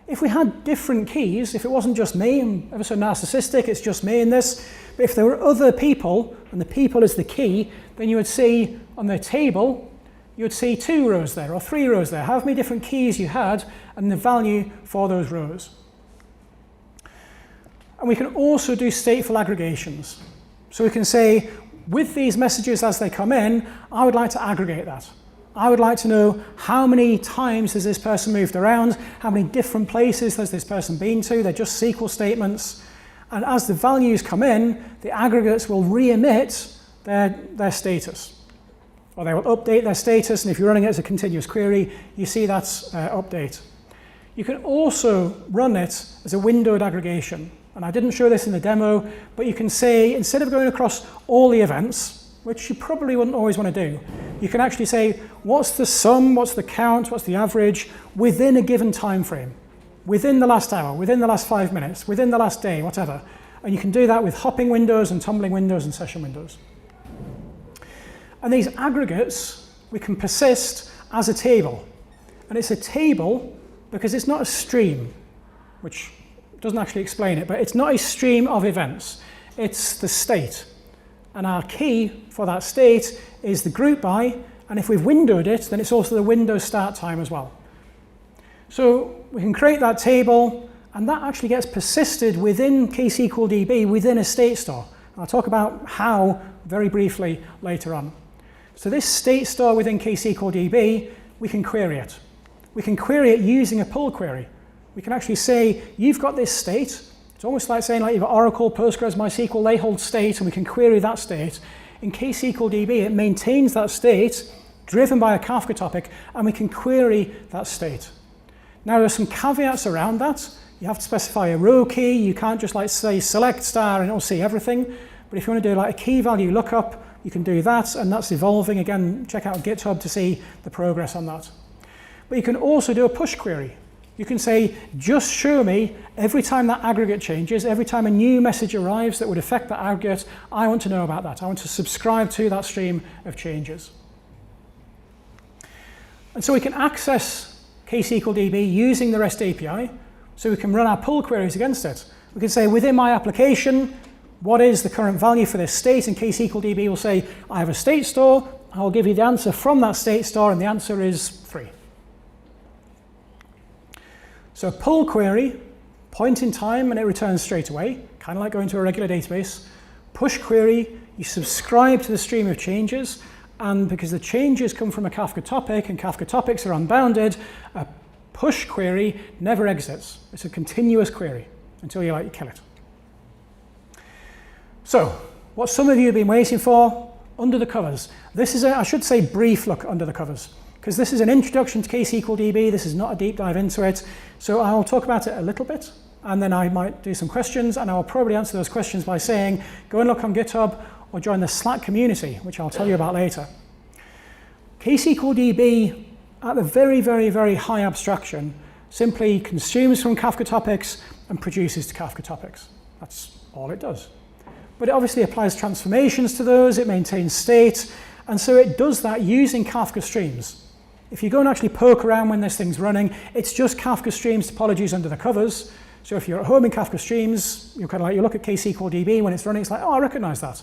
If we had different keys, if it wasn't just me, I'm ever so narcissistic, it's just me in this, but if there were other people, and the people is the key, then you would see on the table, you would see 2 rows there, or 3 rows there, however many different keys you had, and the value for those rows. And we can also do stateful aggregations. So we can say, with these messages as they come in, I would like to aggregate that. I would like to know how many times has this person moved around, how many different places has this person been to. They're just SQL statements. And as the values come in, the aggregates will re-emit their status. Or they will update their status, and if you're running it as a continuous query, you see that update. You can also run it as a windowed aggregation. And I didn't show this in the demo, but you can say, instead of going across all the events, which you probably wouldn't always want to do, you can actually say, what's the sum, what's the count, what's the average, within a given time frame, within the last hour, within the last 5 minutes, within the last day, whatever. And you can do that with hopping windows and tumbling windows and session windows. And these aggregates, we can persist as a table. And it's a table because it's not a stream, which doesn't actually explain it, but it's not a stream of events. It's the state. And our key for that state is the group by, and if we've windowed it, then it's also the window start time as well. So we can create that table, and that actually gets persisted within ksqlDB within a state store. And I'll talk about how very briefly later on. So this state store within ksqlDB, we can query it. We can query it using a pull query. We can actually say, you've got this state. It's almost like saying, like, you've got Oracle, Postgres, MySQL, they hold state, and we can query that state. In ksqlDB, it maintains that state, driven by a Kafka topic, and we can query that state. Now, there's some caveats around that. You have to specify a row key. You can't just, like, say select star and it'll see everything. But if you want to do, like, a key value lookup, you can do that, and that's evolving. Again, check out GitHub to see the progress on that. But you can also do a push query. You can say, just show me every time that aggregate changes, every time a new message arrives that would affect that aggregate, I want to know about that. I want to subscribe to that stream of changes. And so we can access ksqlDB using the REST API, so we can run our pull queries against it. We can say, within my application, what is the current value for this state? And ksqlDB will say, I have a state store. I'll give you the answer from that state store, and the answer is 3. So pull query, point in time, and it returns straight away, kind of like going to a regular database. Push query, you subscribe to the stream of changes, and because the changes come from a Kafka topic, and Kafka topics are unbounded, a push query never exits. It's a continuous query until you kill it. So, what some of you have been waiting for, under the covers. This is I should say, brief look under the covers, because this is an introduction to ksqlDB. This is not a deep dive into it. So I'll talk about it a little bit, and then I might do some questions, and I'll probably answer those questions by saying, go and look on GitHub, or join the Slack community, which I'll tell you about later. ksqlDB, at the very, very, very high abstraction, simply consumes from Kafka topics and produces to Kafka topics. That's all it does. But it obviously applies transformations to those, it maintains state, and so it does that using Kafka streams. If you go and actually poke around when this thing's running, it's just Kafka streams topologies under the covers. So if you're at home in Kafka streams, you look at ksqlDB when it's running, it's like, oh, I recognize that.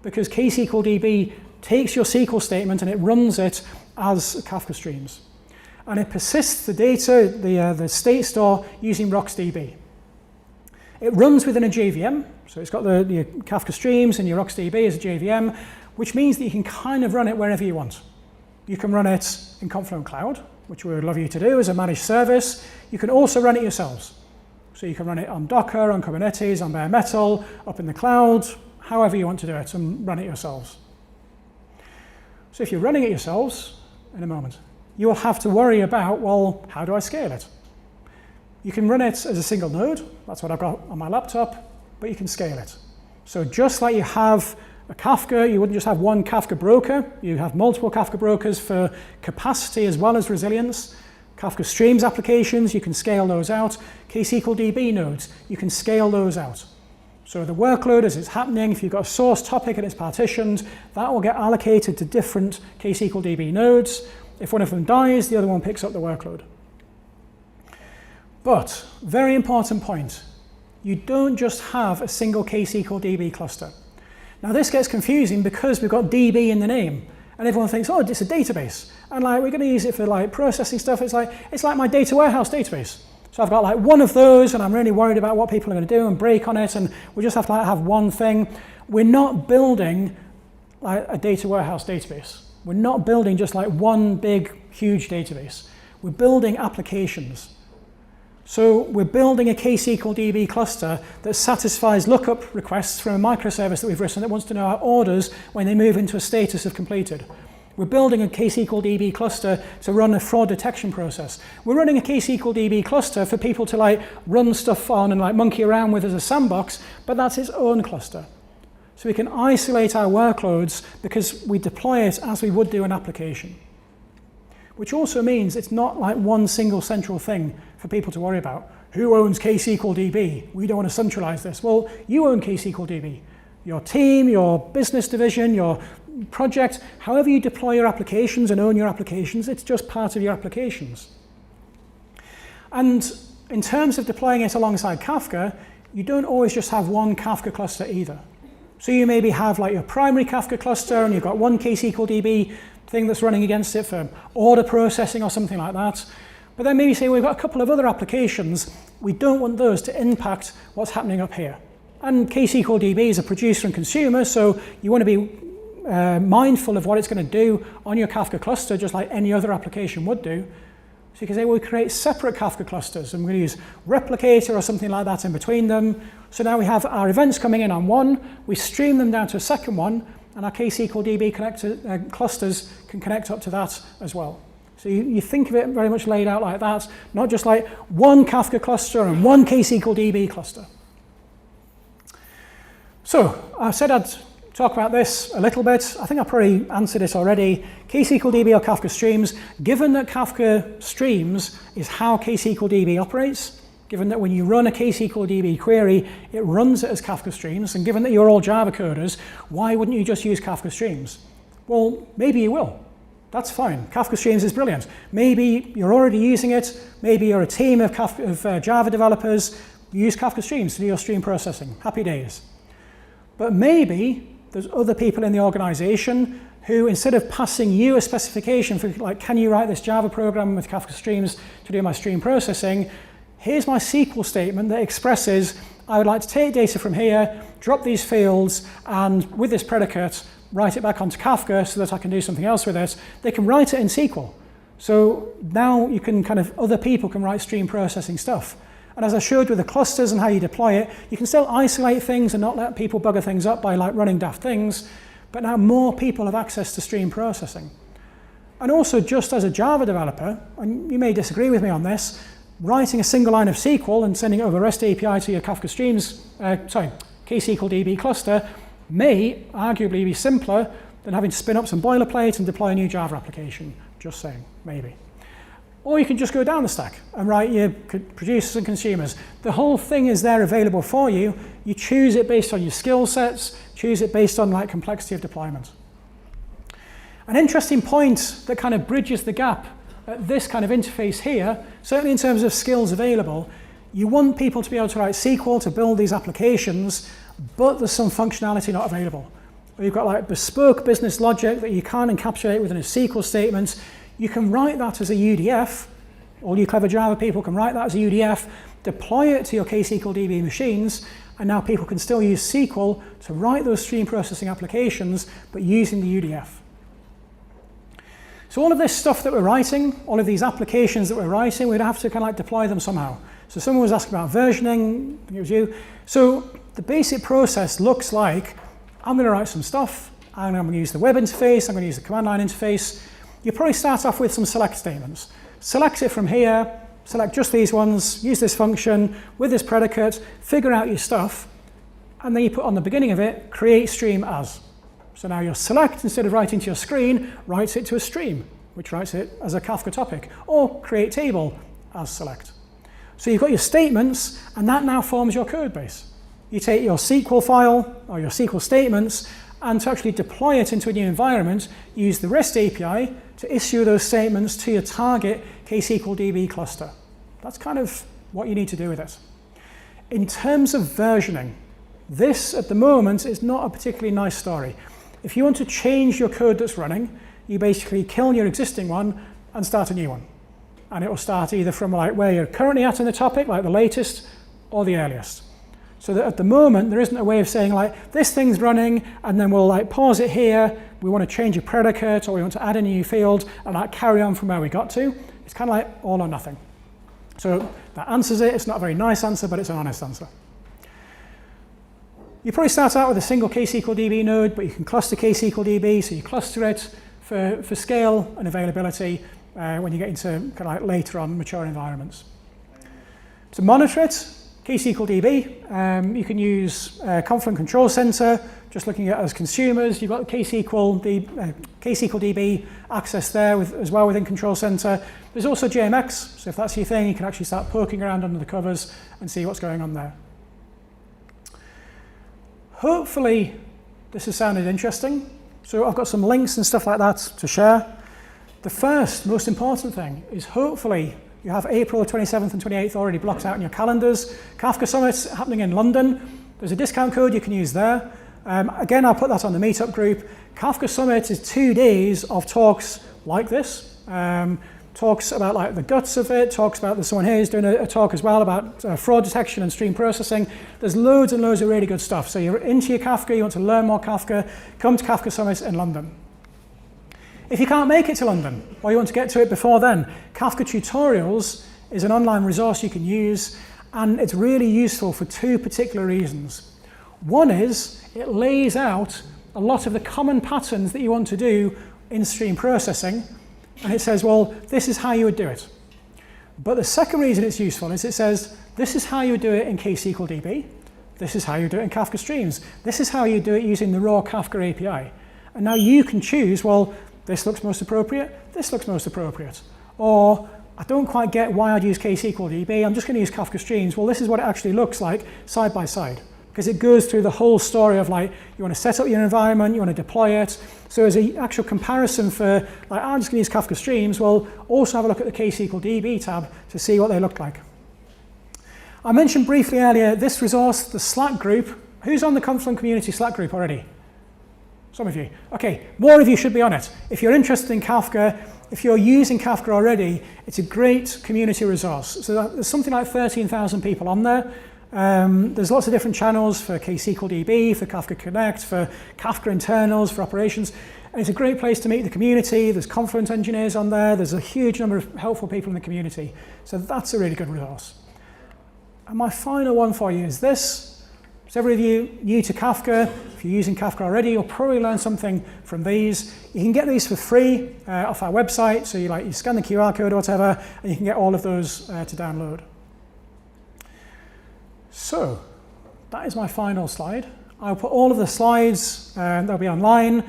Because ksqlDB takes your SQL statement and it runs it as Kafka streams. And it persists the data, the state store, using RocksDB. It runs within a JVM, so it's got the Kafka streams and your RocksDB as a JVM, which means that you can kind of run it wherever you want. You can run it in Confluent Cloud, which we would love you to do as a managed service. You can also run it yourselves. So you can run it on Docker, on Kubernetes, on bare metal, up in the cloud, however you want to do it, and run it yourselves. So if you're running it yourselves, in a moment, you will have to worry about, well, how do I scale it? You can run it as a single node. That's what I've got on my laptop, but you can scale it. So just like you have a Kafka, you wouldn't just have one Kafka broker. You have multiple Kafka brokers for capacity as well as resilience. Kafka Streams applications, you can scale those out. ksqlDB nodes, you can scale those out. So the workload as it's happening, if you've got a source topic and it's partitioned, that will get allocated to different ksqlDB nodes. If one of them dies, the other one picks up the workload. But, very important point, you don't just have a single ksqlDB cluster. Now this gets confusing because we've got DB in the name, and everyone thinks, oh, it's a database, and like we're going to use it for like processing stuff. It's like my data warehouse database. So I've got like one of those, and I'm really worried about what people are going to do and break on it, and we just have to like have one thing. We're not building like a data warehouse database. We're not building just like one big, huge database. We're building applications. So we're building a ksqlDB cluster that satisfies lookup requests from a microservice that we've written that wants to know our orders when they move into a status of completed. We're building a ksqlDB cluster to run a fraud detection process. We're running a ksqlDB cluster for people to like run stuff on and like monkey around with as a sandbox, but that's its own cluster. So we can isolate our workloads because we deploy it as we would do an application. Which also means it's not like one single central thing for people to worry about. Who owns ksqlDB? We don't want to centralize this. Well, you own ksqlDB. Your team, your business division, your project, however you deploy your applications and own your applications, it's just part of your applications. And in terms of deploying it alongside Kafka, you don't always just have one Kafka cluster either. So you maybe have like your primary Kafka cluster and you've got one ksqlDB thing that's running against it for order processing or something like that. But then maybe say we've got a couple of other applications, we don't want those to impact what's happening up here. And ksqlDB is a producer and consumer, so you want to be mindful of what it's going to do on your Kafka cluster, just like any other application would do. So you can say, well, we create separate Kafka clusters, and we're going to use Replicator or something like that in between them. So now we have our events coming in on one, we stream them down to a second one, and our ksqlDB clusters can connect up to that as well. So you think of it very much laid out like that, not just like one Kafka cluster and one ksqlDB cluster. So I said I'd talk about this a little bit. I think I probably answered it already. ksqlDB or Kafka Streams, given that Kafka Streams is how ksqlDB operates, given that when you run a ksqlDB query, it runs it as Kafka Streams, and given that you're all Java coders, why wouldn't you just use Kafka Streams? Well, maybe you will. That's fine. Kafka Streams is brilliant. Maybe you're already using it. Maybe you're a team of Java developers. You use Kafka Streams to do your stream processing. Happy days. But maybe there's other people in the organization who, instead of passing you a specification for, like, can you write this Java program with Kafka Streams to do my stream processing, here's my SQL statement that expresses, I would like to take data from here, drop these fields, and with this predicate, write it back onto Kafka so that I can do something else with it. They can write it in SQL. So now you can other people can write stream processing stuff. And as I showed with the clusters and how you deploy it, you can still isolate things and not let people bugger things up by like running daft things, but now more people have access to stream processing. And also, just as a Java developer, and you may disagree with me on this, writing a single line of SQL and sending it over REST API to your Kafka Streams, ksqlDB cluster may arguably be simpler than having to spin up some boilerplate and deploy a new Java application. Just saying, maybe. Or you can just go down the stack and write your producers and consumers. The whole thing is there available for you. You choose it based on your skill sets, choose it based on like complexity of deployment. An interesting point that kind of bridges the gap at this kind of interface here, certainly in terms of skills available, you want people to be able to write SQL to build these applications, but there's some functionality not available. Or you've got like bespoke business logic that you can't encapsulate within a SQL statement. You can write that as a UDF. All you clever Java people can write that as a UDF, deploy it to your ksqlDB machines, and now people can still use SQL to write those stream processing applications, but using the UDF. So all of this stuff that we're writing, all of these applications that we're writing, we'd have to kind of like deploy them somehow. So someone was asking about versioning, I think it was you. So the basic process looks like, I'm going to write some stuff, and I'm going to use the web interface, I'm going to use the command line interface, you probably start off with some select statements. Select it from here, select just these ones, use this function with this predicate, figure out your stuff, and then you put on the beginning of it, create stream as. So now your select, instead of writing to your screen, writes it to a stream, which writes it as a Kafka topic, or create table as select. So you've got your statements, and that now forms your code base. You take your SQL file, or your SQL statements, and to actually deploy it into a new environment, use the REST API to issue those statements to your target ksqlDB cluster. That's kind of what you need to do with it. In terms of versioning, this at the moment is not a particularly nice story. If you want to change your code that's running, you basically kill your existing one and start a new one. And it will start either from like where you're currently at in the topic, like the latest, or the earliest. So that at the moment, there isn't a way of saying like, this thing's running, and then we'll like pause it here, we want to change a predicate, or we want to add a new field, and like carry on from where we got to. It's kind of like all or nothing. So that answers it. It's not a very nice answer, but it's an honest answer. You probably start out with a single ksqlDB node, but you can cluster ksqlDB, so you cluster it for scale and availability when you get into kind of like later on mature environments. To monitor it, ksqlDB, you can use Confluent Control Center, just looking at it as consumers. You've got ksqlDB access there as well within Control Center. There's also JMX, so if that's your thing, you can actually start poking around under the covers and see what's going on there. Hopefully, this has sounded interesting. So I've got some links and stuff like that to share. The first, most important thing is hopefully you have April 27th and 28th already blocked out in your calendars. Kafka Summit's happening in London. There's a discount code you can use there. Again, I'll put that on the meetup group. Kafka Summit is 2 days of talks like this. Talks about like the guts of it, talks about, there's someone here who's doing a talk as well about fraud detection and stream processing. There's loads and loads of really good stuff. So you're into your Kafka, you want to learn more Kafka, come to Kafka Summit in London. If you can't make it to London, or you want to get to it before then, Kafka Tutorials is an online resource you can use, and it's really useful for 2 particular reasons. One is it lays out a lot of the common patterns that you want to do in stream processing, and it says, well, this is how you would do it. But the second reason it's useful is it says, this is how you would do it in ksqlDB, this is how you do it in Kafka Streams, this is how you do it using the raw Kafka API. And now you can choose, well, this looks most appropriate, this looks most appropriate. Or, I don't quite get why I'd use ksqlDB, I'm just going to use Kafka Streams. Well, this is what it actually looks like side by side. Because it goes through the whole story of like, you want to set up your environment, you want to deploy it. So as an actual comparison for, like, I'm just going to use Kafka Streams, well, also have a look at the ksqlDB tab to see what they look like. I mentioned briefly earlier this resource, the Slack group. Who's on the Confluent Community Slack group already? Some of you. Okay, more of you should be on it. If you're interested in Kafka, if you're using Kafka already, it's a great community resource. So there's something like 13,000 people on there. There's lots of different channels for ksqlDB, for Kafka Connect, for Kafka internals, for operations. And it's a great place to meet the community. There's Confluent engineers on there. There's a huge number of helpful people in the community. So that's a really good resource. And my final one for you is this. Several of you new to Kafka, if you're using Kafka already, you'll probably learn something from these. You can get these for free off our website. So you scan the QR code or whatever, and you can get all of those to download. So that is my final slide. I'll put all of the slides, they'll be online.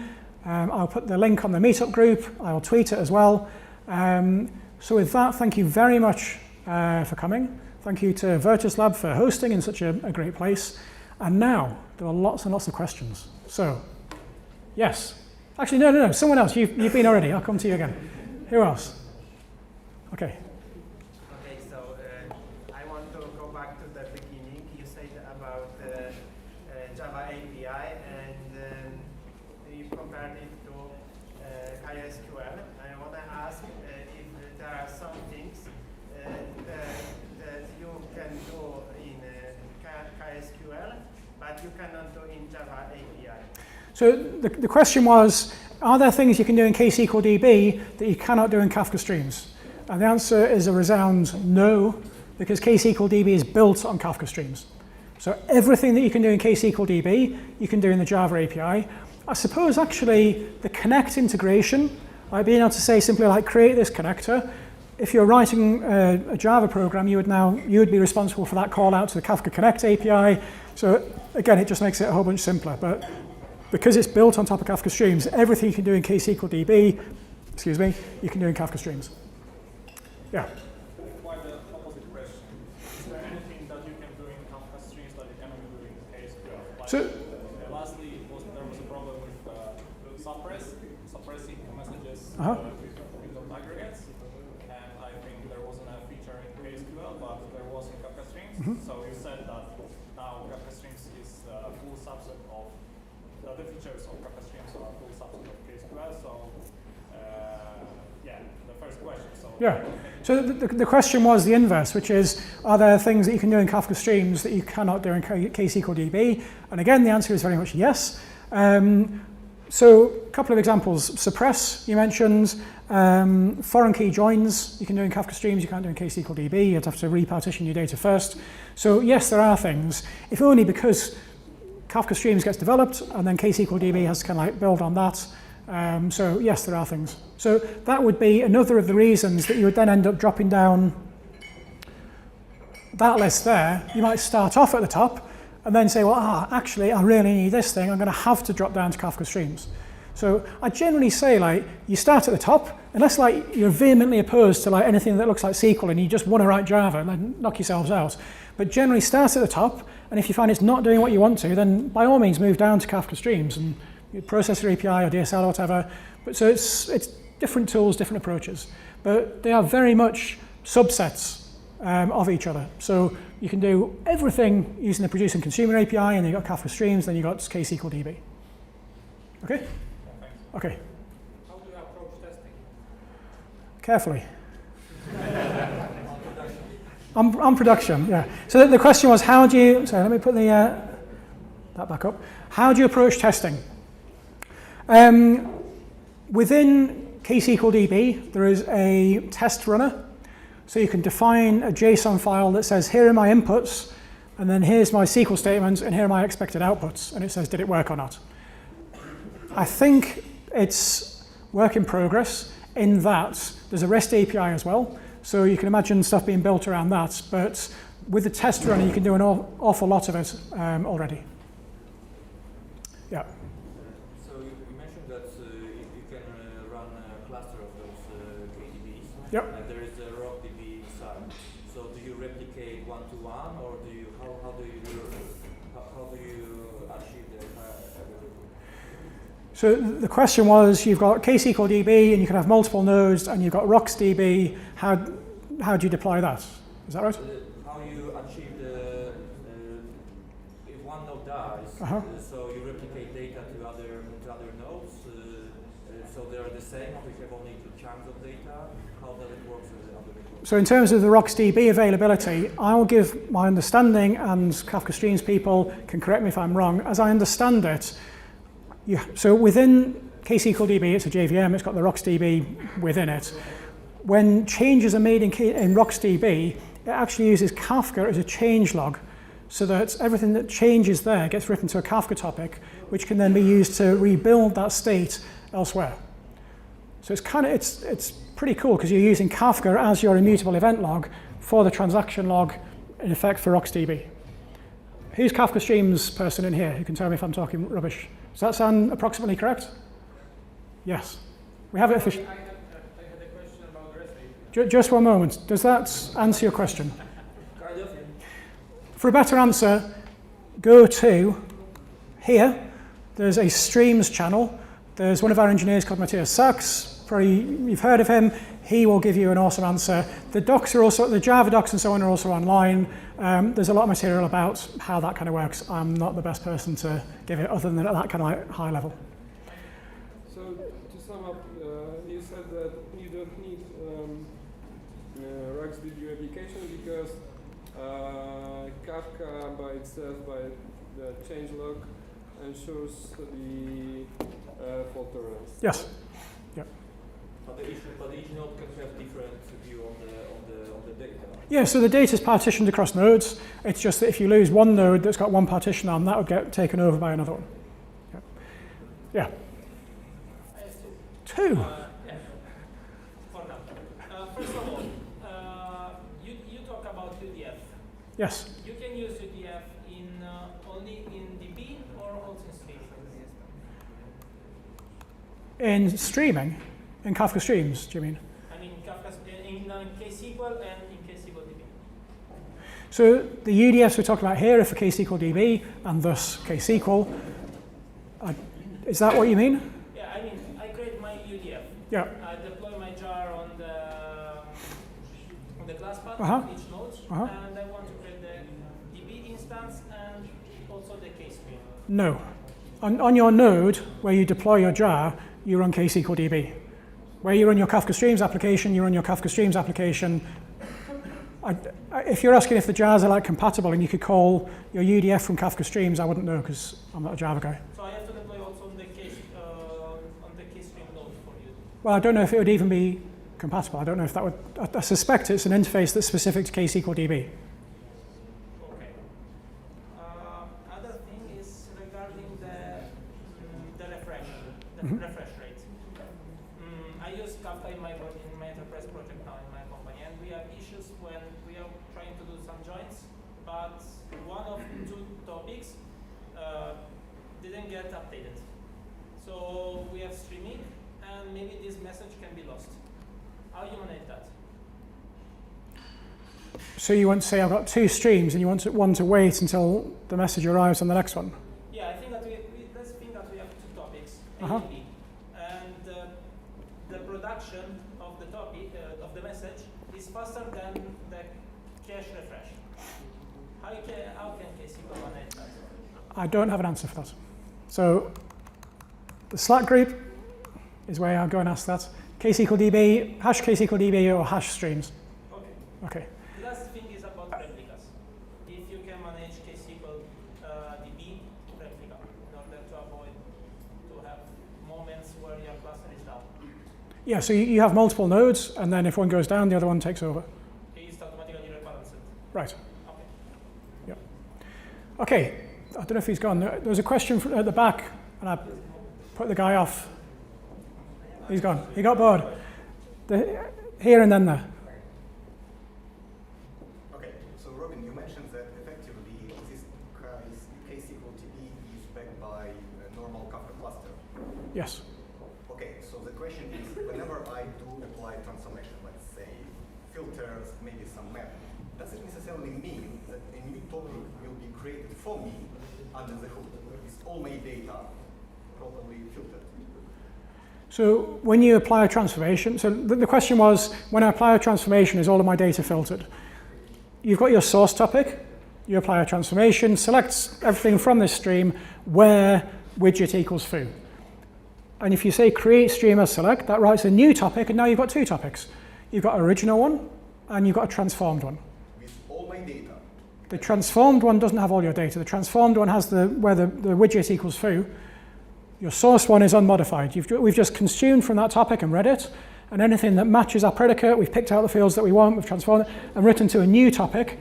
I'll put the link on the meetup group. I'll tweet it as well. So with that, thank you very much for coming. Thank you to Virtus Lab for hosting in such a great place. And now, there are lots and lots of questions. So, yes. Actually, no, someone else. You've been already. I'll come to you again. Who else? Okay. Okay, so I want to go back to the beginning. You said about Java API, and you compared it to ksql. I want to ask if there are some things that you can do in ksql, but you cannot do in Java API. So the question was, are there things you can do in ksqlDB that you cannot do in Kafka Streams? And the answer is a resound no, because ksqlDB is built on Kafka Streams. So everything that you can do in ksqlDB, you can do in the Java API. I suppose actually the connect integration, like being able to say simply like create this connector. If you're writing a Java program, you would be responsible for that call out to the Kafka Connect API. So again, it just makes it a whole bunch simpler. But because it's built on top of Kafka Streams, everything you can do in ksqlDB, you can do in Kafka Streams. Yeah. Quite the opposite question. Is there anything that you can do in Kafka Streams that you cannot do in ksql? Like, So, lastly, there was a problem with suppressing messages with aggregates, and I think there wasn't a feature in ksql, but there was in Kafka Streams. So you said that now Kafka Streams is a full subset of the features of Kafka Streams are a full subset of ksql. So yeah, the first question. yeah. So the question was the inverse, which is, are there things that you can do in Kafka Streams that you cannot do in ksqlDB? And again, the answer is very much yes. So a couple of examples. Suppress, you mentioned. Foreign key joins, you can do in Kafka Streams, you can't do in ksqlDB. You'd have to repartition your data first. So yes, there are things, if only because Kafka Streams gets developed, and then ksqlDB has to kind of like build on that. So yes, there are things. So that would be another of the reasons that you would then end up dropping down that list there. You might start off at the top and then say, well, actually, I really need this thing. I'm going to have to drop down to Kafka Streams. So I generally say, like, you start at the top, unless like you're vehemently opposed to like anything that looks like SQL and you just want to write Java and then knock yourselves out. But generally start at the top, and if you find it's not doing what you want to, then by all means move down to Kafka Streams and processor API or DSL or whatever. But so it's different tools, different approaches. But they are very much subsets of each other. So you can do everything using the produce and consumer API, and then you've got Kafka Streams, then you've got ksqlDB. Okay? Okay. How do you approach testing? Carefully. On production, yeah. So the question was, how do you, sorry, let me put that back up. How do you approach testing? Within ksqlDB, there is a test runner. So you can define a JSON file that says, here are my inputs, and then here's my SQL statements, and here are my expected outputs. And it says, did it work or not? I think it's work in progress in that there's a REST API as well. So you can imagine stuff being built around that. But with the test runner, you can do an awful lot of it already. Yeah. So you mentioned that you can run a cluster of those KDBs. Yep. And there is a RockDB inside. So do you replicate one-to-one, or do you how do you achieve the So the question was, you've got ksqlDB, and you can have multiple nodes, and you've got RocksDB. How do you deploy that? Is that right? How you achieve the if one node dies, so you replicate data to other nodes, so they are the same, or we have only two chunks of data. How does it work with the other networks? So in terms of the RocksDB availability, I'll give my understanding, and Kafka Streams people can correct me if I'm wrong. As I understand it, so within ksqlDB, it's a JVM, it's got the RocksDB within it. When changes are made in RocksDB, it actually uses Kafka as a change log, so that everything that changes there gets written to a Kafka topic, which can then be used to rebuild that state elsewhere. So it's pretty cool, because you're using Kafka as your immutable event log for the transaction log, in effect, for RocksDB. Who's Kafka Streams person in here who can tell me if I'm talking rubbish? Does that sound approximately correct? Yes. We have it officially. I had a question about REST. Just one moment. Does that answer your question? Kind of. For a better answer, go to here. There's a Streams channel. There's one of our engineers called Matthias. Probably you've heard of him. He will give you an awesome answer. The docs are also, the Java docs and so on are also online. There's a lot of material about how that kind of works. I'm not the best person to give it other than at that kind of like high level. So to sum up, you said that you don't need RocksDB replication because Kafka by itself, by the changelog, ensures the fault tolerance. Yes. Yep. But each node can have different view on the data. Yeah, so the data is partitioned across nodes. It's just that if you lose one node that's got one partition on, that would get taken over by another one. Yep. Yeah. I have Two. yeah. For now. First of all, you talk about UDF. Yes. You can use UDF in only in DB or also in stream. In streaming, in Kafka streams, do you mean? I mean Kafka in ksql and in ksqlDB. So the UDFs we're talking about here are for ksqlDB and thus ksql. Is that what you mean? Yeah, I mean I create my UDF. Yeah. I deploy my jar on the class path each node, and I want to create the DB instance and also the ksql. No. On your node, where you deploy your jar, you run ksqlDB. Where you run your Kafka Streams application, you run your Kafka Streams application. If you're asking if the jars are like compatible and you could call your UDF from Kafka Streams, I wouldn't know because I'm not a Java guy. So I have to deploy also on the ksstream node for you. Well, I don't know if it would even be compatible. I don't know if that would. I suspect it's an interface that's specific to ksqlDB. Okay. Other thing is regarding the refresh, refresh rate. I use Kafka in my enterprise project now in my company, and we have issues when we are trying to do some joins, but one of two topics didn't get updated. So we have streaming, and maybe this message can be lost. How do you manage that? So you want to say I've got two streams and you want one to wait until the message arrives on the next one? Yeah, I think that let's think that we have two topics, A and B, and the production of the topic of the message is faster than the cache refresh. How can ksql manage that? I don't have an answer for that. So the Slack group is where I'll go and ask that. ksqlDB, hash ksqlDB or hash streams. Okay. Okay. The last thing is about replicas. If you can manage ksqlDB replica in order to avoid to have moments where your cluster is down. Yeah, so you have multiple nodes, and then if one goes down, the other one takes over. It's automatically rebalanced. Right. Okay. Yep. Okay, I don't know if he's gone. There was a question at the back, and I put the guy off. He's gone. He got bored. Here and then there. Okay, so Robin, you mentioned that effectively this ksqlDB is backed by a normal Kafka cluster. Yes. Okay, so the question is, whenever I do apply transformation, let's say filters, maybe some map, does it necessarily mean that a new topic will be created for me under the hood? Is all my data properly filtered? So when you apply a transformation, so the question was, when I apply a transformation, is all of my data filtered? You've got your source topic, you apply a transformation, selects everything from this stream where widget equals foo. And if you say create stream as select, that writes a new topic, and now you've got two topics. You've got an original one, and you've got a transformed one. With all my data? The transformed one doesn't have all your data. The transformed one has where the widget equals foo. Your source one is unmodified. We've just consumed from that topic and read it, and anything that matches our predicate, we've picked out the fields that we want, we've transformed it, and written to a new topic,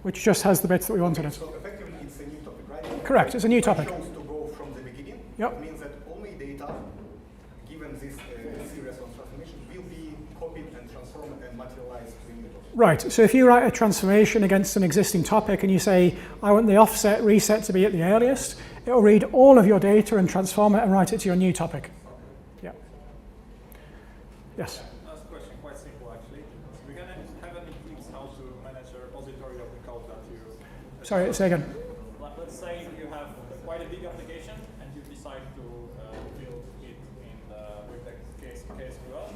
which just has the bits that we want in it. So effectively it's a new topic, right? Correct, it's a new topic. It chose to go from the beginning. Yep. It means that all my data, given this series of transformation, will be copied and transformed and materialized to a new topic. Right, so if you write a transformation against an existing topic and you say, I want the offset reset to be at the earliest, it'll read all of your data and transform it and write it to your new topic. Yeah. Yes? Last question, quite simple actually. We're going to have any tips how to manage a repository of the code that you... Sorry, say again. Let's say you have quite a big application and you decide to build it with the ksql.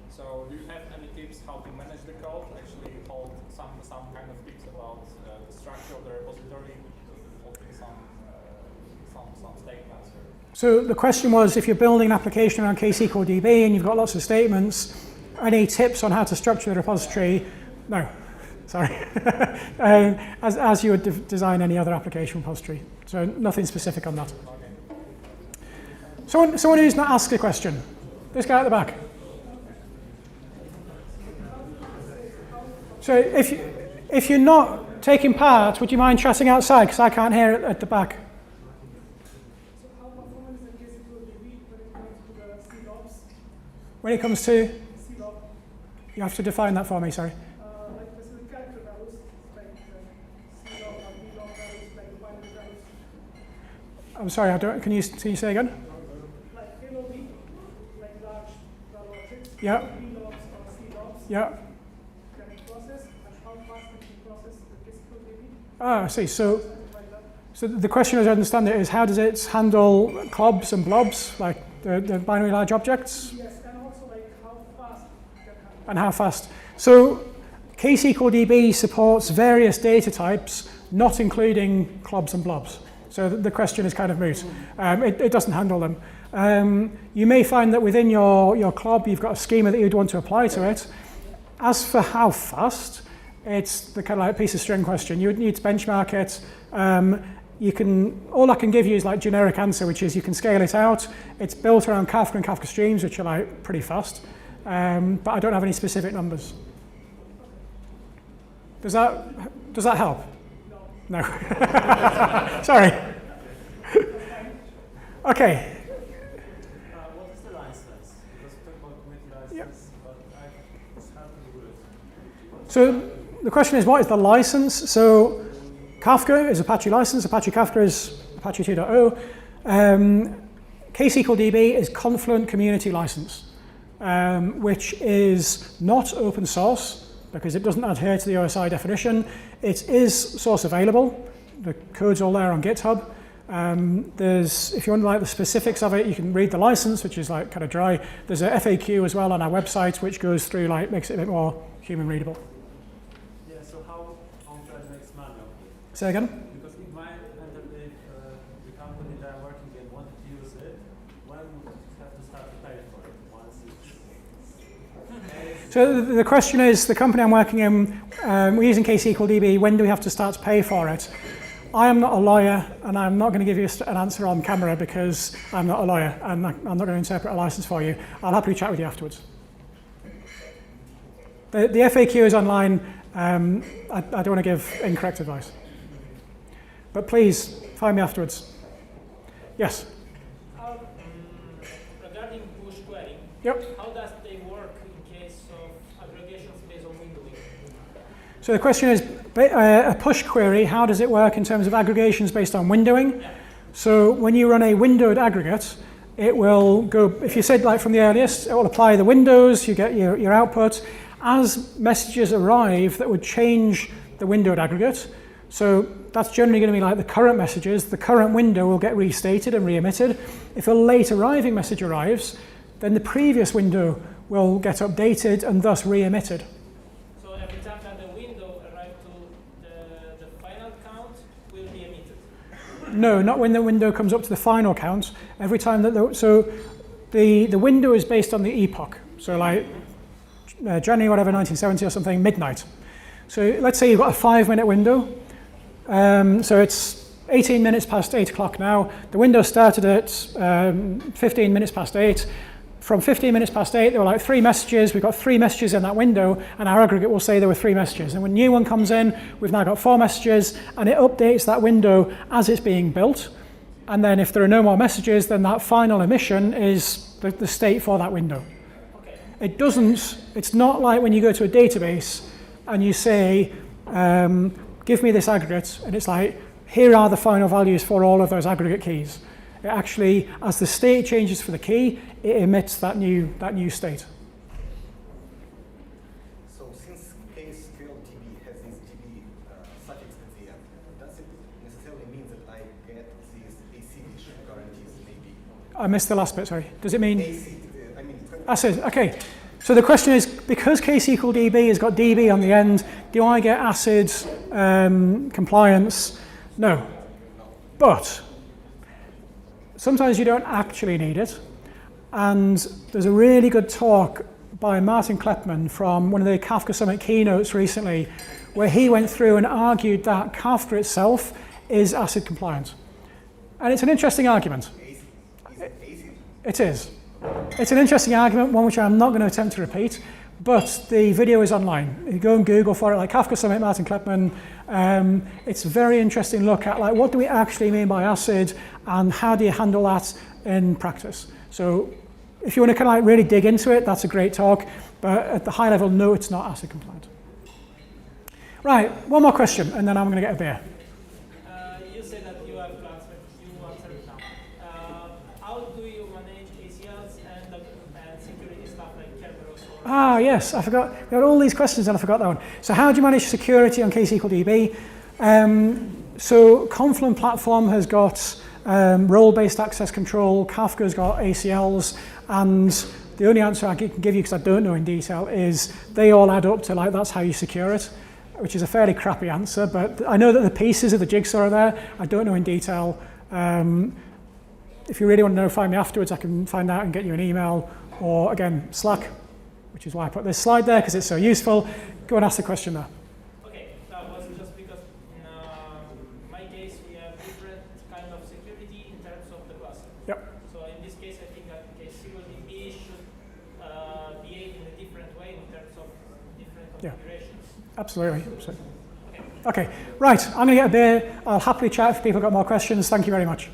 So do you have any tips how to manage the code, actually hold some kind of tips about the structure of the repository, holding some statements? So the question was, if you're building an application around ksqlDB and you've got lots of statements, any tips on how to structure the repository? No, sorry. As you would design any other application repository. So nothing specific on that. Okay. Someone who's not asked a question. This guy at the back. So if you're not taking part, would you mind chatting outside? Because I can't hear it at the back. So how performant is the ksqlDB When it comes to, you have to define that for me, sorry. Like specific character values, like C-log or B-log values, like binary values. I'm sorry, I don't, can you say again? Like LOB, like large value objects. Yeah. B-logs or C-logs. Yeah. Can it process, and how fast it can process the ksqlDB. Ah, I see. So, Like that. so the question, as I understand it, is how does it handle clobs and blobs, like the binary large objects? Yes, and also like how fast it can happen. And how fast? So ksqlDB supports various data types, not including clobs and blobs. So the question is kind of moot. It doesn't handle them. You may find that within your clob, you've got a schema that you'd want to apply to it. As for how fast, it's the kind of like piece of string question. You would need to benchmark it. All I can give you is like generic answer, which is you can scale it out. It's built around Kafka and Kafka streams, which are like pretty fast. But I don't have any specific numbers. Does that help? No. Sorry. Okay. What is the license? Because we talk about community license, but I was happy with it. So the question is, what is the license? So Kafka is Apache license. Apache Kafka is Apache 2.0. ksqlDB is Confluent Community License, which is not open source because it doesn't adhere to the OSI definition. It is source available. The code's all there on GitHub. If you want like the specifics of it, you can read the license, which is like kind of dry. There's a FAQ as well on our website, which goes through like makes it a bit more human readable. Yeah, so how on-prem makes manual? Say again? Because if the company that I'm working in wanted to use it, when would you have to start to pay for it once it's... So the question is, the company I'm working in, we're using ksqlDB, when do we have to start to pay for it? I am not a lawyer, and I'm not going to give you an answer on camera because I'm not a lawyer, and I'm not going to interpret a license for you. I'll happily chat with you afterwards. The FAQ is online. I don't want to give incorrect advice. But please, find me afterwards. Yes? Regarding push query, Yep. how does they work in case of aggregations based on windowing? So the question is, a push query, how does it work in terms of aggregations based on windowing? Yeah. So when you run a windowed aggregate, it will go, if you said like from the earliest, it will apply the windows, you get your output. As messages arrive that would change the windowed aggregate, so that's generally going to be like the current messages, the current window will get restated and re-emitted. If a late arriving message arrives, then the previous window will get updated and thus re-emitted. So every time that the window arrives to the final count will be emitted. No, not when the window comes up to the final count. Every time that the window is based on the epoch. So like January, whatever, 1970 or something, midnight. So let's say you've got a 5-minute window. So it's 18 minutes past 8 o'clock now. The window started at 15 minutes past 8. From 15 minutes past 8, there were like 3 messages. We've got 3 messages in that window, and our aggregate will say there were 3 messages. And when a new one comes in, we've now got 4 messages, and it updates that window as it's being built. And then if there are no more messages, then that final emission is the state for that window. Okay. It's not like when you go to a database and you say, give me this aggregate, and it's like, here are the final values for all of those aggregate keys. It actually, as the state changes for the key, it emits that new state. So since ksqlDB has this DB suffix at the end, does it necessarily mean that I get these AC guarantees maybe? I missed the last bit, sorry. Does it mean? AC, I mean. That's it, okay. So the question is, because ksqlDB has got DB on the end, do I get ACID compliance? No. But sometimes you don't actually need it. And there's a really good talk by Martin Kleppmann from one of the Kafka Summit keynotes recently, where he went through and argued that Kafka itself is ACID compliant. And it's an interesting argument. It is. It's an interesting argument, one which I'm not going to attempt to repeat, but the video is online. You go and Google for it, like Kafka Summit, Martin Kleppmann. It's a very interesting look at like what do we actually mean by ACID and how do you handle that in practice. So If you want to kind of like really dig into it, that's a great talk. But at the high level, no, it's not ACID compliant. Right, one more question, and then I'm going to get a beer. You say that you have answered now. How do you manage ACLs and security stuff like Kerberos? Ah, yes, I forgot. There are all these questions, and I forgot that one. So how do you manage security on ksqlDB? So Confluent platform has got role-based access control. Kafka's got ACLs, and the only answer I can give you, because I don't know in detail, is they all add up to like that's how you secure it, which is a fairly crappy answer, but I know that the pieces of the jigsaw are there. I don't know in detail. If you really want to know, find me afterwards. I can find out and get you an email, or again, Slack, which is why I put this slide there, because it's so useful. Go and ask the question there. Okay, that was just because in my case, we have different kind of security in terms of the cluster. Yep. So in this case, I think that ksqlDB should behave in a different way in terms of different configurations. Absolutely. Okay, right, I'm going to get a beer. I'll happily chat if people have got more questions. Thank you very much.